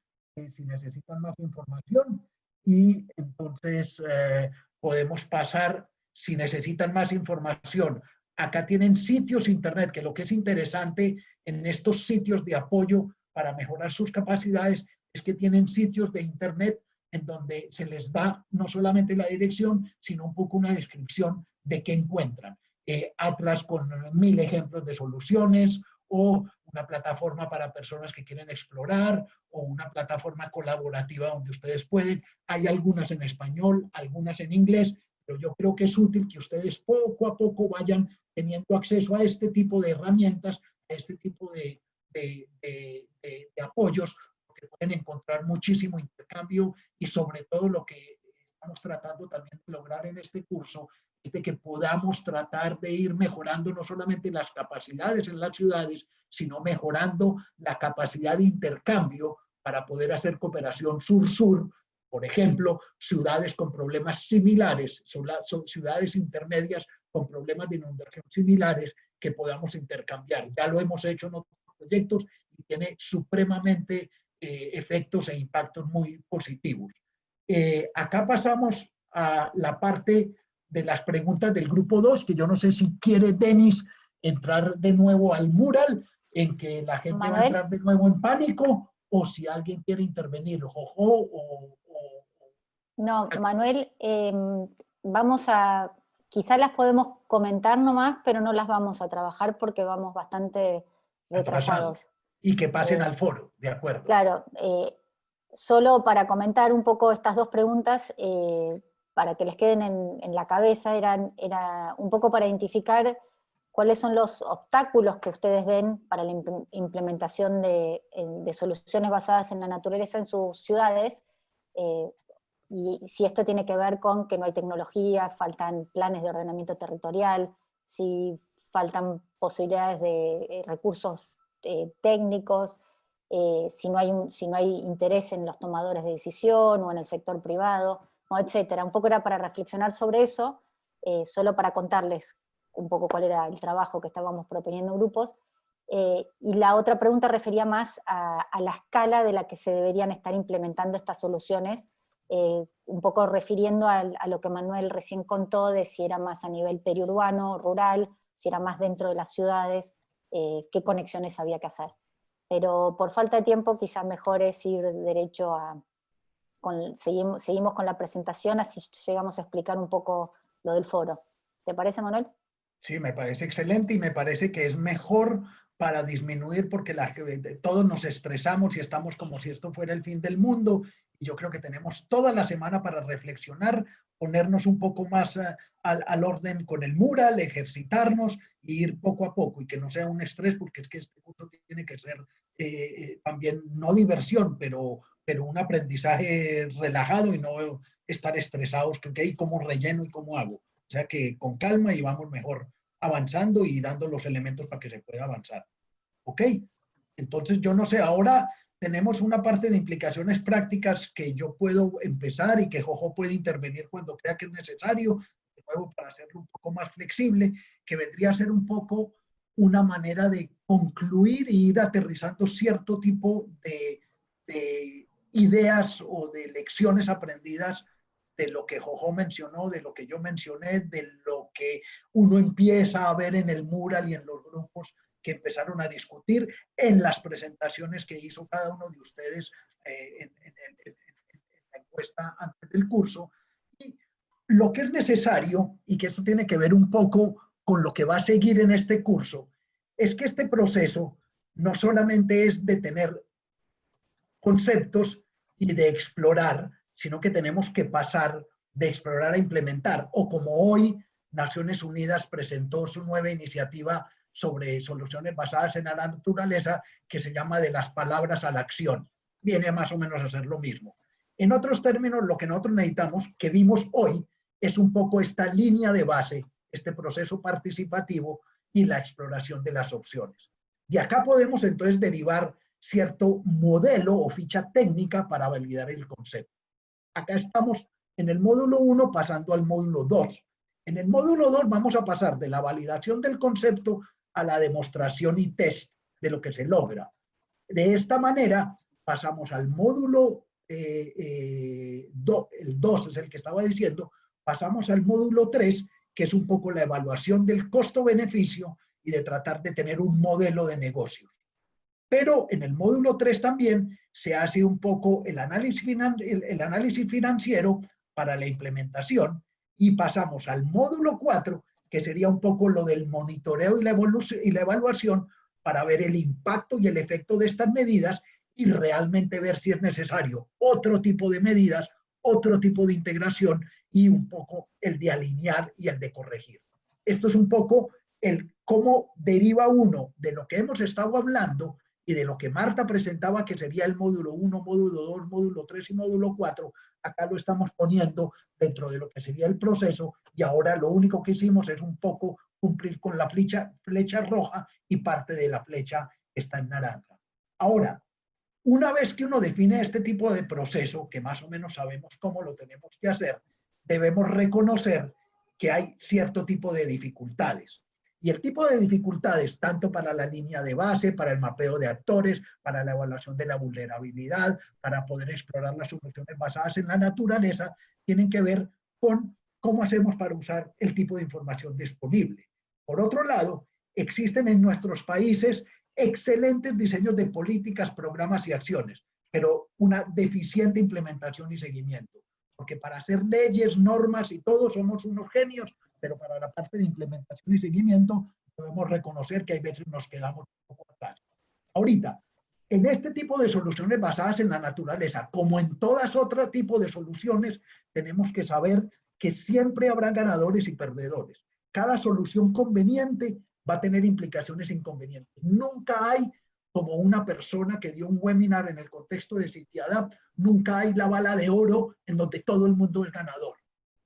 si necesitan más información, y entonces podemos pasar, si necesitan más información. Acá tienen sitios internet, que lo que es interesante en estos sitios de apoyo para mejorar sus capacidades es que tienen sitios de internet en donde se les da no solamente la dirección, sino un poco una descripción de qué encuentran. Atlas con 1000 ejemplos de soluciones, o una plataforma para personas que quieren explorar, o una plataforma colaborativa donde ustedes pueden. Hay algunas en español, algunas en inglés, pero yo creo que es útil que ustedes poco a poco vayan teniendo acceso a este tipo de herramientas, a este tipo de apoyos, porque pueden encontrar muchísimo intercambio, y sobre todo lo que estamos tratando también de lograr en este curso es de que podamos tratar de ir mejorando no solamente las capacidades en las ciudades, sino mejorando la capacidad de intercambio para poder hacer cooperación sur-sur. Por ejemplo, ciudades con problemas similares, ciudades intermedias con problemas de inundación similares, que podamos intercambiar. Ya lo hemos hecho en otros proyectos y tiene supremamente efectos e impactos muy positivos. Acá pasamos a la parte de las preguntas del grupo 2, que yo no sé si quiere Denis entrar de nuevo al mural, en que la gente Manuel. va a entrar de nuevo en pánico, o si alguien quiere intervenir, Jojo No, Manuel, quizás las podemos comentar nomás, pero no las vamos a trabajar porque vamos bastante retrasados. Y que pasen al foro, de acuerdo. Claro, solo para comentar un poco estas dos preguntas, para que les queden en la cabeza, era un poco para identificar cuáles son los obstáculos que ustedes ven para la implementación de soluciones basadas en la naturaleza en sus ciudades, y si esto tiene que ver con que no hay tecnología, faltan planes de ordenamiento territorial, si faltan posibilidades de recursos técnicos, si no hay interés en los tomadores de decisión o en el sector privado, etc. Un poco era para reflexionar sobre eso, solo para contarles un poco cuál era el trabajo que estábamos proponiendo en grupos. Y la otra pregunta refería más a la escala de la que se deberían estar implementando estas soluciones, un poco refiriendo a lo que Manuel recién contó, de si era más a nivel periurbano, rural, si era más dentro de las ciudades, qué conexiones había que hacer. Pero por falta de tiempo quizás mejor es ir derecho a... seguimos con la presentación, así llegamos a explicar un poco lo del foro. ¿Te parece, Manuel? Sí, me parece excelente y me parece que es mejor para disminuir, porque todos nos estresamos y estamos como si esto fuera el fin del mundo, y yo creo que tenemos toda la semana para reflexionar, ponernos un poco más al orden con el mural, ejercitarnos e ir poco a poco, y que no sea un estrés, porque es que este curso tiene que ser también, no diversión, pero un aprendizaje relajado y no estar estresados, que okay, ¿cómo relleno y cómo hago? O sea que con calma y vamos mejor avanzando y dando los elementos para que se pueda avanzar. ¿Ok? Entonces, yo no sé, ahora tenemos una parte de implicaciones prácticas que yo puedo empezar y que Jojo puede intervenir cuando crea que es necesario, de nuevo para hacerlo un poco más flexible, que vendría a ser un poco una manera de concluir e ir aterrizando cierto tipo de ideas o de lecciones aprendidas de lo que Jojo mencionó, de lo que yo mencioné, de lo que uno empieza a ver en el mural y en los grupos que empezaron a discutir en las presentaciones que hizo cada uno de ustedes en la encuesta antes del curso. Y lo que es necesario, y que esto tiene que ver un poco con lo que va a seguir en este curso, es que este proceso no solamente es de tener conceptos y de explorar, sino que tenemos que pasar de explorar a implementar, o como hoy Naciones Unidas presentó su nueva iniciativa sobre soluciones basadas en la naturaleza, que se llama de las palabras a la acción. Viene más o menos a ser lo mismo. En otros términos, lo que nosotros necesitamos, que vimos hoy, es un poco esta línea de base, este proceso participativo y la exploración de las opciones. De acá podemos entonces derivar cierto modelo o ficha técnica para validar el concepto. Acá estamos en el módulo 1 pasando al módulo 2. En el módulo 2 vamos a pasar de la validación del concepto a la demostración y test de lo que se logra. De esta manera pasamos al módulo, el 2 es el que estaba diciendo, pasamos al módulo 3, que es un poco la evaluación del costo-beneficio y de tratar de tener un modelo de negocios. Pero en el módulo 3 también se hace un poco el análisis financiero para la implementación, y pasamos al módulo 4, que sería un poco lo del monitoreo y la evaluación para ver el impacto y el efecto de estas medidas y realmente ver si es necesario otro tipo de medidas, otro tipo de integración y un poco el de alinear y el de corregir. Esto es un poco el cómo deriva uno de lo que hemos estado hablando y de lo que Marta presentaba, que sería el módulo 1, módulo 2, módulo 3 y módulo 4, acá lo estamos poniendo dentro de lo que sería el proceso, y ahora lo único que hicimos es un poco cumplir con la flecha roja, y parte de la flecha está en naranja. Ahora, una vez que uno define este tipo de proceso, que más o menos sabemos cómo lo tenemos que hacer, debemos reconocer que hay cierto tipo de dificultades. Y el tipo de dificultades, tanto para la línea de base, para el mapeo de actores, para la evaluación de la vulnerabilidad, para poder explorar las soluciones basadas en la naturaleza, tienen que ver con cómo hacemos para usar el tipo de información disponible. Por otro lado, existen en nuestros países excelentes diseños de políticas, programas y acciones, pero una deficiente implementación y seguimiento. Porque para hacer leyes, normas y todo somos unos genios, pero para la parte de implementación y seguimiento debemos reconocer que hay veces nos quedamos un poco atrás. Ahorita, en este tipo de soluciones basadas en la naturaleza, como en todas otras tipos de soluciones, tenemos que saber que siempre habrá ganadores y perdedores. Cada solución conveniente va a tener implicaciones inconvenientes. Nunca hay, como una persona que dio un webinar en el contexto de Citiadap, nunca hay la bala de oro en donde todo el mundo es ganador.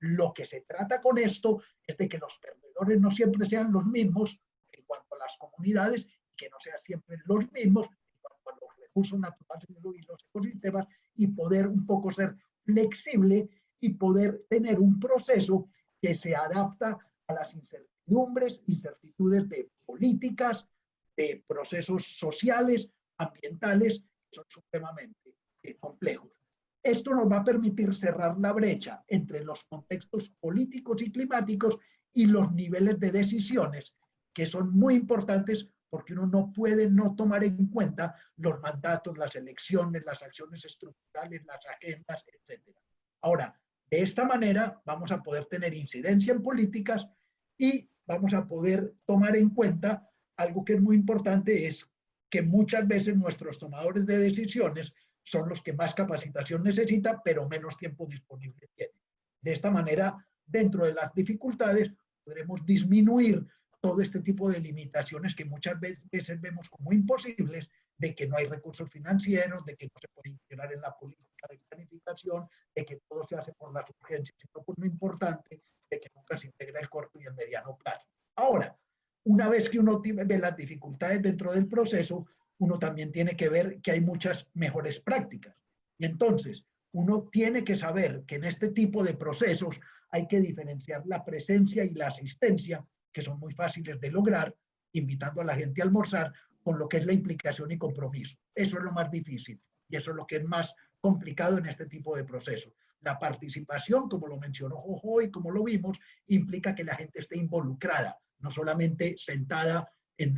Lo que se trata con esto es de que los perdedores no siempre sean los mismos en cuanto a las comunidades y que no sean siempre los mismos en cuanto a los recursos naturales y los ecosistemas, y poder un poco ser flexible y poder tener un proceso que se adapta a las incertidumbres, incertitudes de políticas, de procesos sociales, ambientales, que son supremamente complejos. Esto nos va a permitir cerrar la brecha entre los contextos políticos y climáticos y los niveles de decisiones, que son muy importantes porque uno no puede no tomar en cuenta los mandatos, las elecciones, las acciones estructurales, las agendas, etc. Ahora, de esta manera vamos a poder tener incidencia en políticas y vamos a poder tomar en cuenta algo que es muy importante, es que muchas veces nuestros tomadores de decisiones son los que más capacitación necesitan, pero menos tiempo disponible tienen. De esta manera, dentro de las dificultades, podremos disminuir todo este tipo de limitaciones que muchas veces vemos como imposibles, de que no hay recursos financieros, de que no se puede integrar en la política de planificación, de que todo se hace por las urgencias y no por lo importante, de que nunca se integra el corto y el mediano plazo. Ahora, una vez que uno ve las dificultades dentro del proceso, uno también tiene que ver que hay muchas mejores prácticas. Y entonces, uno tiene que saber que en este tipo de procesos hay que diferenciar la presencia y la asistencia, que son muy fáciles de lograr, invitando a la gente a almorzar, con lo que es la implicación y compromiso. Eso es lo más difícil y eso es lo que es más complicado en este tipo de procesos. La participación, como lo mencionó Jojo y como lo vimos, implica que la gente esté involucrada, no solamente sentada en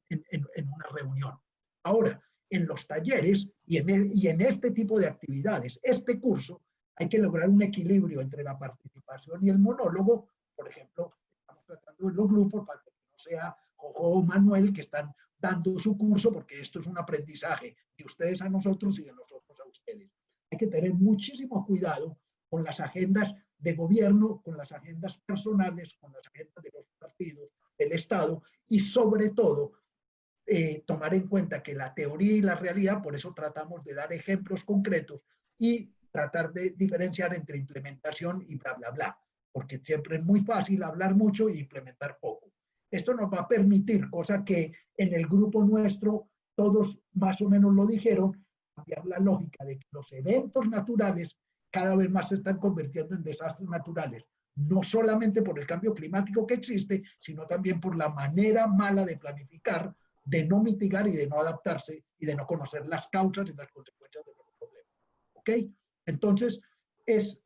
una reunión. Ahora, en los talleres y en este tipo de actividades, este curso, hay que lograr un equilibrio entre la participación y el monólogo. Por ejemplo, estamos tratando de los grupos para que no sea Jojo o Manuel que están dando su curso, porque esto es un aprendizaje de ustedes a nosotros y de nosotros a ustedes. Hay que tener muchísimo cuidado con las agendas de gobierno, con las agendas personales, con las agendas de los partidos, del Estado, y sobre todo tomar en cuenta que la teoría y la realidad, por eso tratamos de dar ejemplos concretos y tratar de diferenciar entre implementación y bla, bla, bla, porque siempre es muy fácil hablar mucho y implementar poco. Esto nos va a permitir, cosa que en el grupo nuestro todos más o menos lo dijeron, cambiar la lógica de que los eventos naturales cada vez más se están convirtiendo en desastres naturales, no solamente por el cambio climático que existe, sino también por la manera mala de planificar, de no mitigar y de no adaptarse y de no conocer las causas y las consecuencias de los problemas. ¿Ok? Entonces, es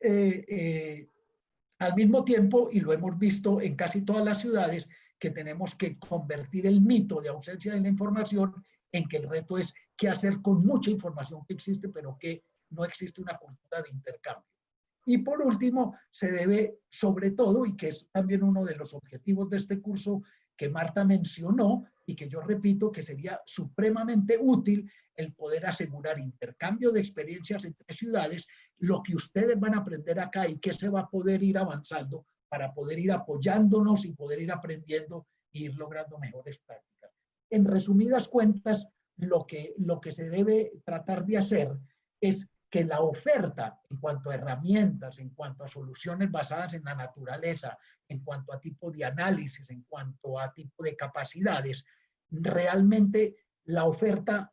al mismo tiempo, y lo hemos visto en casi todas las ciudades, que tenemos que convertir el mito de ausencia de la información en que el reto es qué hacer con mucha información que existe, pero que no existe una cultura de intercambio. Y por último, se debe sobre todo, y que es también uno de los objetivos de este curso que Marta mencionó y que yo repito que sería supremamente útil, el poder asegurar intercambio de experiencias entre ciudades, lo que ustedes van a aprender acá y que se va a poder ir avanzando para poder ir apoyándonos y poder ir aprendiendo e ir logrando mejores prácticas. En resumidas cuentas, lo que se debe tratar de hacer es que la oferta en cuanto a herramientas, en cuanto a soluciones basadas en la naturaleza, en cuanto a tipo de análisis, en cuanto a tipo de capacidades, realmente la oferta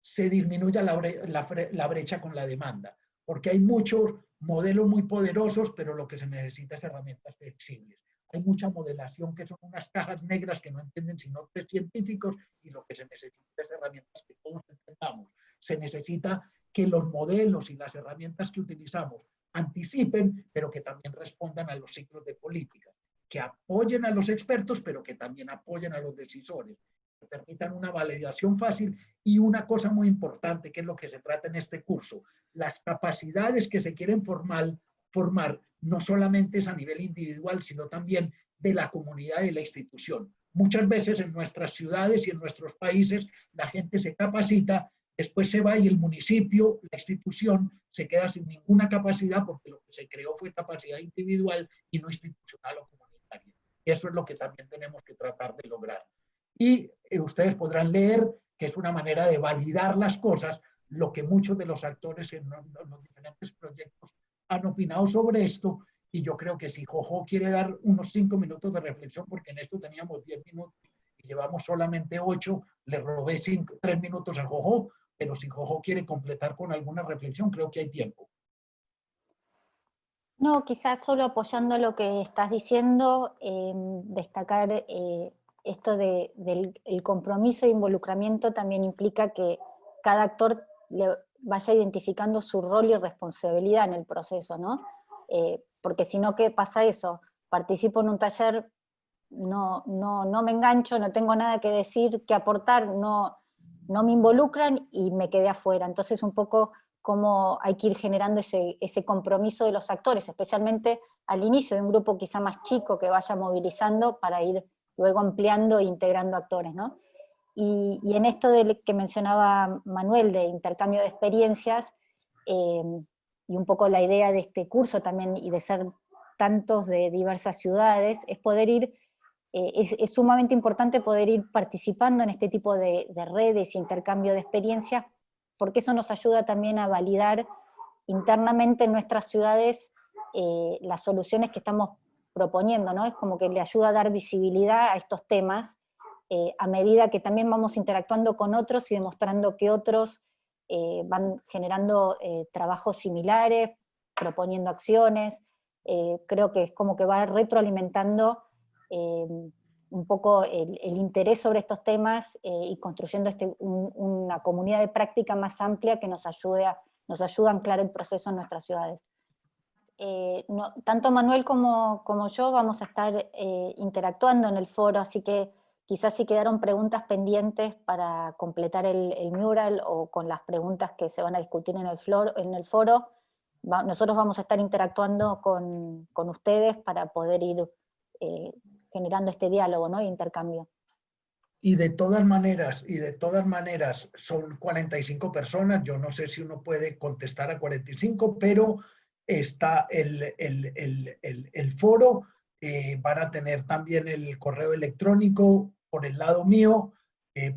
se disminuya la brecha con la demanda, porque hay muchos modelos muy poderosos, pero lo que se necesita es herramientas flexibles. hay mucha modelación que son unas cajas negras que no entienden sino 3 científicos, y lo que se necesita es herramientas que todos entendamos. Se necesita que los modelos y las herramientas que utilizamos anticipen, pero que también respondan a los ciclos de política, que apoyen a los expertos, pero que también apoyen a los decisores, que permitan una validación fácil. Y una cosa muy importante, que es lo que se trata en este curso, las capacidades que se quieren formar no solamente es a nivel individual, sino también de la comunidad y la institución. Muchas veces en nuestras ciudades y en nuestros países la gente se capacita, después se va y el municipio, la institución, se queda sin ninguna capacidad porque lo que se creó fue capacidad individual y no institucional o comunitaria. Eso es lo que también tenemos que tratar de lograr. Y ustedes podrán leer que es una manera de validar las cosas, lo que muchos de los actores en los diferentes proyectos han opinado sobre esto, y yo creo que si Jojo quiere dar unos 5 minutos de reflexión, porque en esto teníamos 10 minutos y llevamos solamente 8, le robé 3 minutos a Jojo, pero si Jojo quiere completar con alguna reflexión, creo que hay tiempo. No, quizás solo apoyando lo que estás diciendo, destacar esto del compromiso e involucramiento también implica que cada actor vaya identificando su rol y responsabilidad en el proceso, ¿no? Porque si no, ¿qué pasa eso? Participo en un taller, no me engancho, no tengo nada que decir, que aportar, no me involucran y me quedé afuera. Entonces un poco cómo hay que ir generando ese compromiso de los actores, especialmente al inicio de un grupo quizá más chico que vaya movilizando para ir luego ampliando e integrando actores, ¿no? Y en esto que mencionaba Manuel, de intercambio de experiencias, y un poco la idea de este curso también, y de ser tantos de diversas ciudades, es poder ir, es sumamente importante poder ir participando en este tipo de redes y intercambio de experiencias, porque eso nos ayuda también a validar internamente en nuestras ciudades las soluciones que estamos proponiendo, ¿no? Es como que le ayuda a dar visibilidad a estos temas, a medida que también vamos interactuando con otros y demostrando que otros van generando trabajos similares, proponiendo acciones. Creo que es como que va retroalimentando un poco el interés sobre estos temas y construyendo una comunidad de práctica más amplia que nos ayuda a anclar el proceso en nuestras ciudades. Tanto Manuel como yo vamos a estar interactuando en el foro, así que quizás si quedaron preguntas pendientes para completar el mural o con las preguntas que se van a discutir en el foro, nosotros vamos a estar interactuando con ustedes para poder ir generando este diálogo, ¿no? E intercambio. Y de todas maneras, son 45 personas, yo no sé si uno puede contestar a 45, pero está el foro, van a tener también el correo electrónico por el lado mío,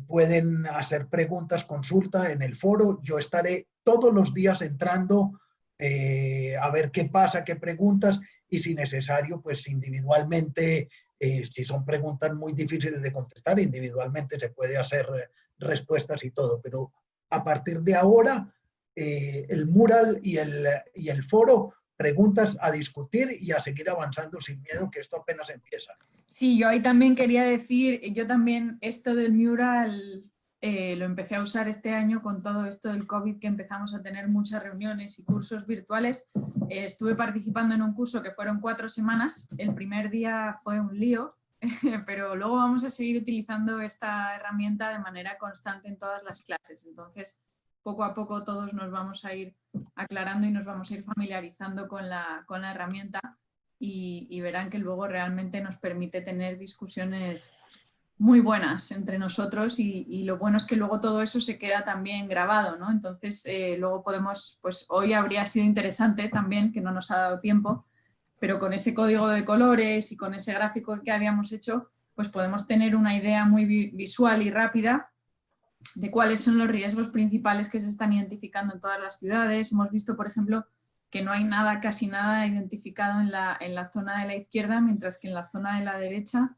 pueden hacer preguntas, consulta en el foro, yo estaré todos los días entrando a ver qué pasa, qué preguntas, y si necesario, pues individualmente, si son preguntas muy difíciles de contestar, individualmente se puede hacer respuestas y todo, pero a partir de ahora, el mural y el foro, preguntas a discutir y a seguir avanzando sin miedo, que esto apenas empieza. Sí, yo ahí también quería decir, yo también esto del mural lo empecé a usar este año con todo esto del COVID, que empezamos a tener muchas reuniones y cursos virtuales. Estuve participando en un curso que fueron 4 semanas, el primer día fue un lío, pero luego vamos a seguir utilizando esta herramienta de manera constante en todas las clases. Entonces, poco a poco todos nos vamos a ir aclarando y nos vamos a ir familiarizando con la herramienta y verán que luego realmente nos permite tener discusiones muy buenas entre nosotros y lo bueno es que luego todo eso se queda también grabado, ¿no? Entonces luego podemos, pues hoy habría sido interesante también, que no nos ha dado tiempo, pero con ese código de colores y con ese gráfico que habíamos hecho, pues podemos tener una idea muy visual y rápida de cuáles son los riesgos principales que se están identificando en todas las ciudades. Hemos visto, por ejemplo, que no hay nada, casi nada identificado en la zona de la izquierda, mientras que en la zona de la derecha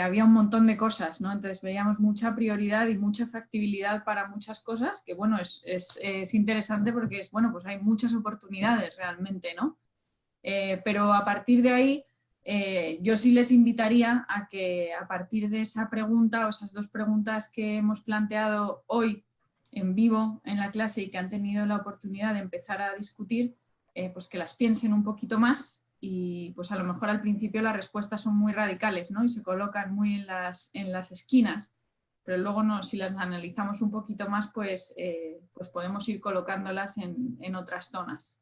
había un montón de cosas, ¿no? Entonces veíamos mucha prioridad y mucha factibilidad para muchas cosas, que bueno, es interesante porque es, bueno, pues hay muchas oportunidades realmente, ¿no? Pero a partir de ahí yo sí les invitaría a que a partir de esa pregunta o esas dos preguntas que hemos planteado hoy en vivo en la clase y que han tenido la oportunidad de empezar a discutir, pues que las piensen un poquito más y pues a lo mejor al principio las respuestas son muy radicales, ¿no? Y se colocan muy en las esquinas, pero luego no, si las analizamos un poquito más, pues podemos ir colocándolas en otras zonas.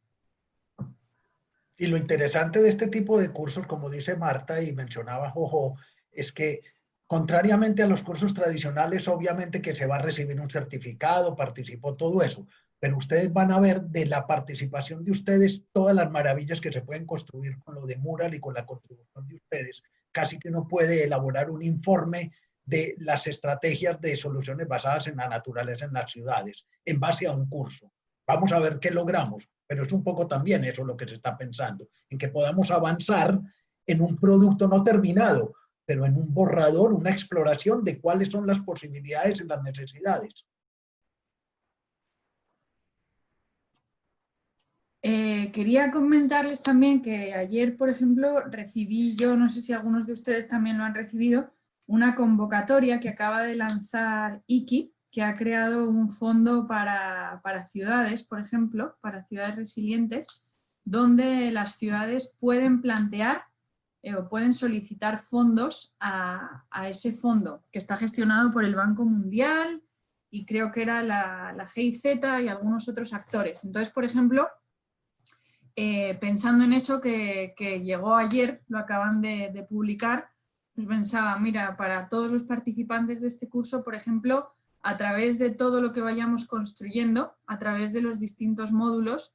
Y lo interesante de este tipo de cursos, como dice Marta y mencionaba Jojo, es que contrariamente a los cursos tradicionales, obviamente que se va a recibir un certificado, participó todo eso, pero ustedes van a ver de la participación de ustedes todas las maravillas que se pueden construir con lo de Mural y con la contribución de ustedes. Casi que uno puede elaborar un informe de las estrategias de soluciones basadas en la naturaleza en las ciudades, en base a un curso. Vamos a ver qué logramos, pero es un poco también eso lo que se está pensando, en que podamos avanzar en un producto no terminado, pero en un borrador, una exploración de cuáles son las posibilidades y las necesidades. Quería comentarles también que ayer, por ejemplo, recibí yo, no sé si algunos de ustedes también lo han recibido, una convocatoria que acaba de lanzar IKI, que ha creado un fondo para ciudades, por ejemplo, para ciudades resilientes, donde las ciudades pueden plantear o pueden solicitar fondos a ese fondo, que está gestionado por el Banco Mundial y creo que era la GIZ y algunos otros actores. Entonces, por ejemplo, pensando en eso que llegó ayer, lo acaban de publicar, pues pensaba, mira, para todos los participantes de este curso, por ejemplo, a través de todo lo que vayamos construyendo, a través de los distintos módulos,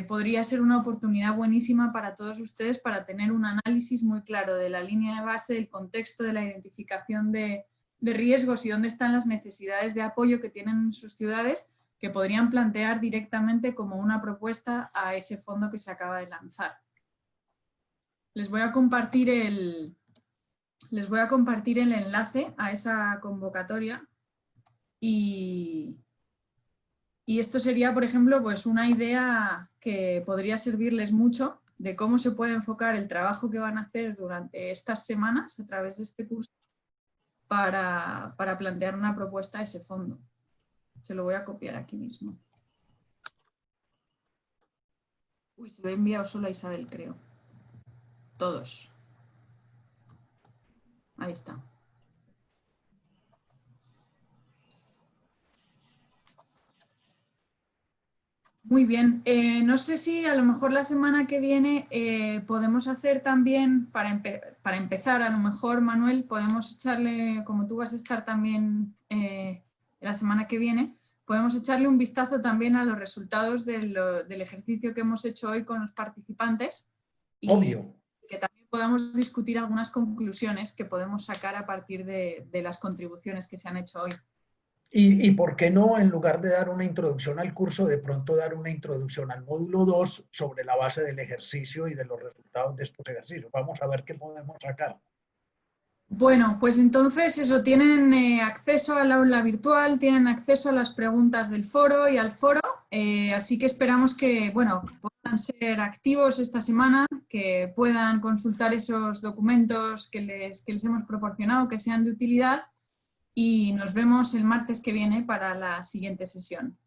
podría ser una oportunidad buenísima para todos ustedes para tener un análisis muy claro de la línea de base, del contexto, de la identificación de riesgos y dónde están las necesidades de apoyo que tienen sus ciudades, que podrían plantear directamente como una propuesta a ese fondo que se acaba de lanzar. Les voy a compartir el enlace a esa convocatoria y esto sería, por ejemplo, pues una idea que podría servirles mucho de cómo se puede enfocar el trabajo que van a hacer durante estas semanas a través de este curso para plantear una propuesta a ese fondo. Se lo voy a copiar aquí mismo. Uy, se lo he enviado solo a Isabel, creo. Todos. Ahí está. Muy bien. No sé si a lo mejor la semana que viene podemos hacer también, para empezar, a lo mejor, Manuel, podemos echarle, como tú vas a estar también la semana que viene, podemos echarle un vistazo también a los resultados del ejercicio que hemos hecho hoy con los participantes. Y obvio. Que también podamos discutir algunas conclusiones que podemos sacar a partir de las contribuciones que se han hecho hoy. Y por qué no, en lugar de dar una introducción al curso, de pronto dar una introducción al módulo 2 sobre la base del ejercicio y de los resultados de estos ejercicios. Vamos a ver qué podemos sacar. Bueno, pues entonces eso, tienen acceso al aula virtual, tienen acceso a las preguntas del foro y al foro, así que esperamos que, bueno, puedan ser activos esta semana, que puedan consultar esos documentos que les hemos proporcionado, que sean de utilidad, y nos vemos el martes que viene para la siguiente sesión.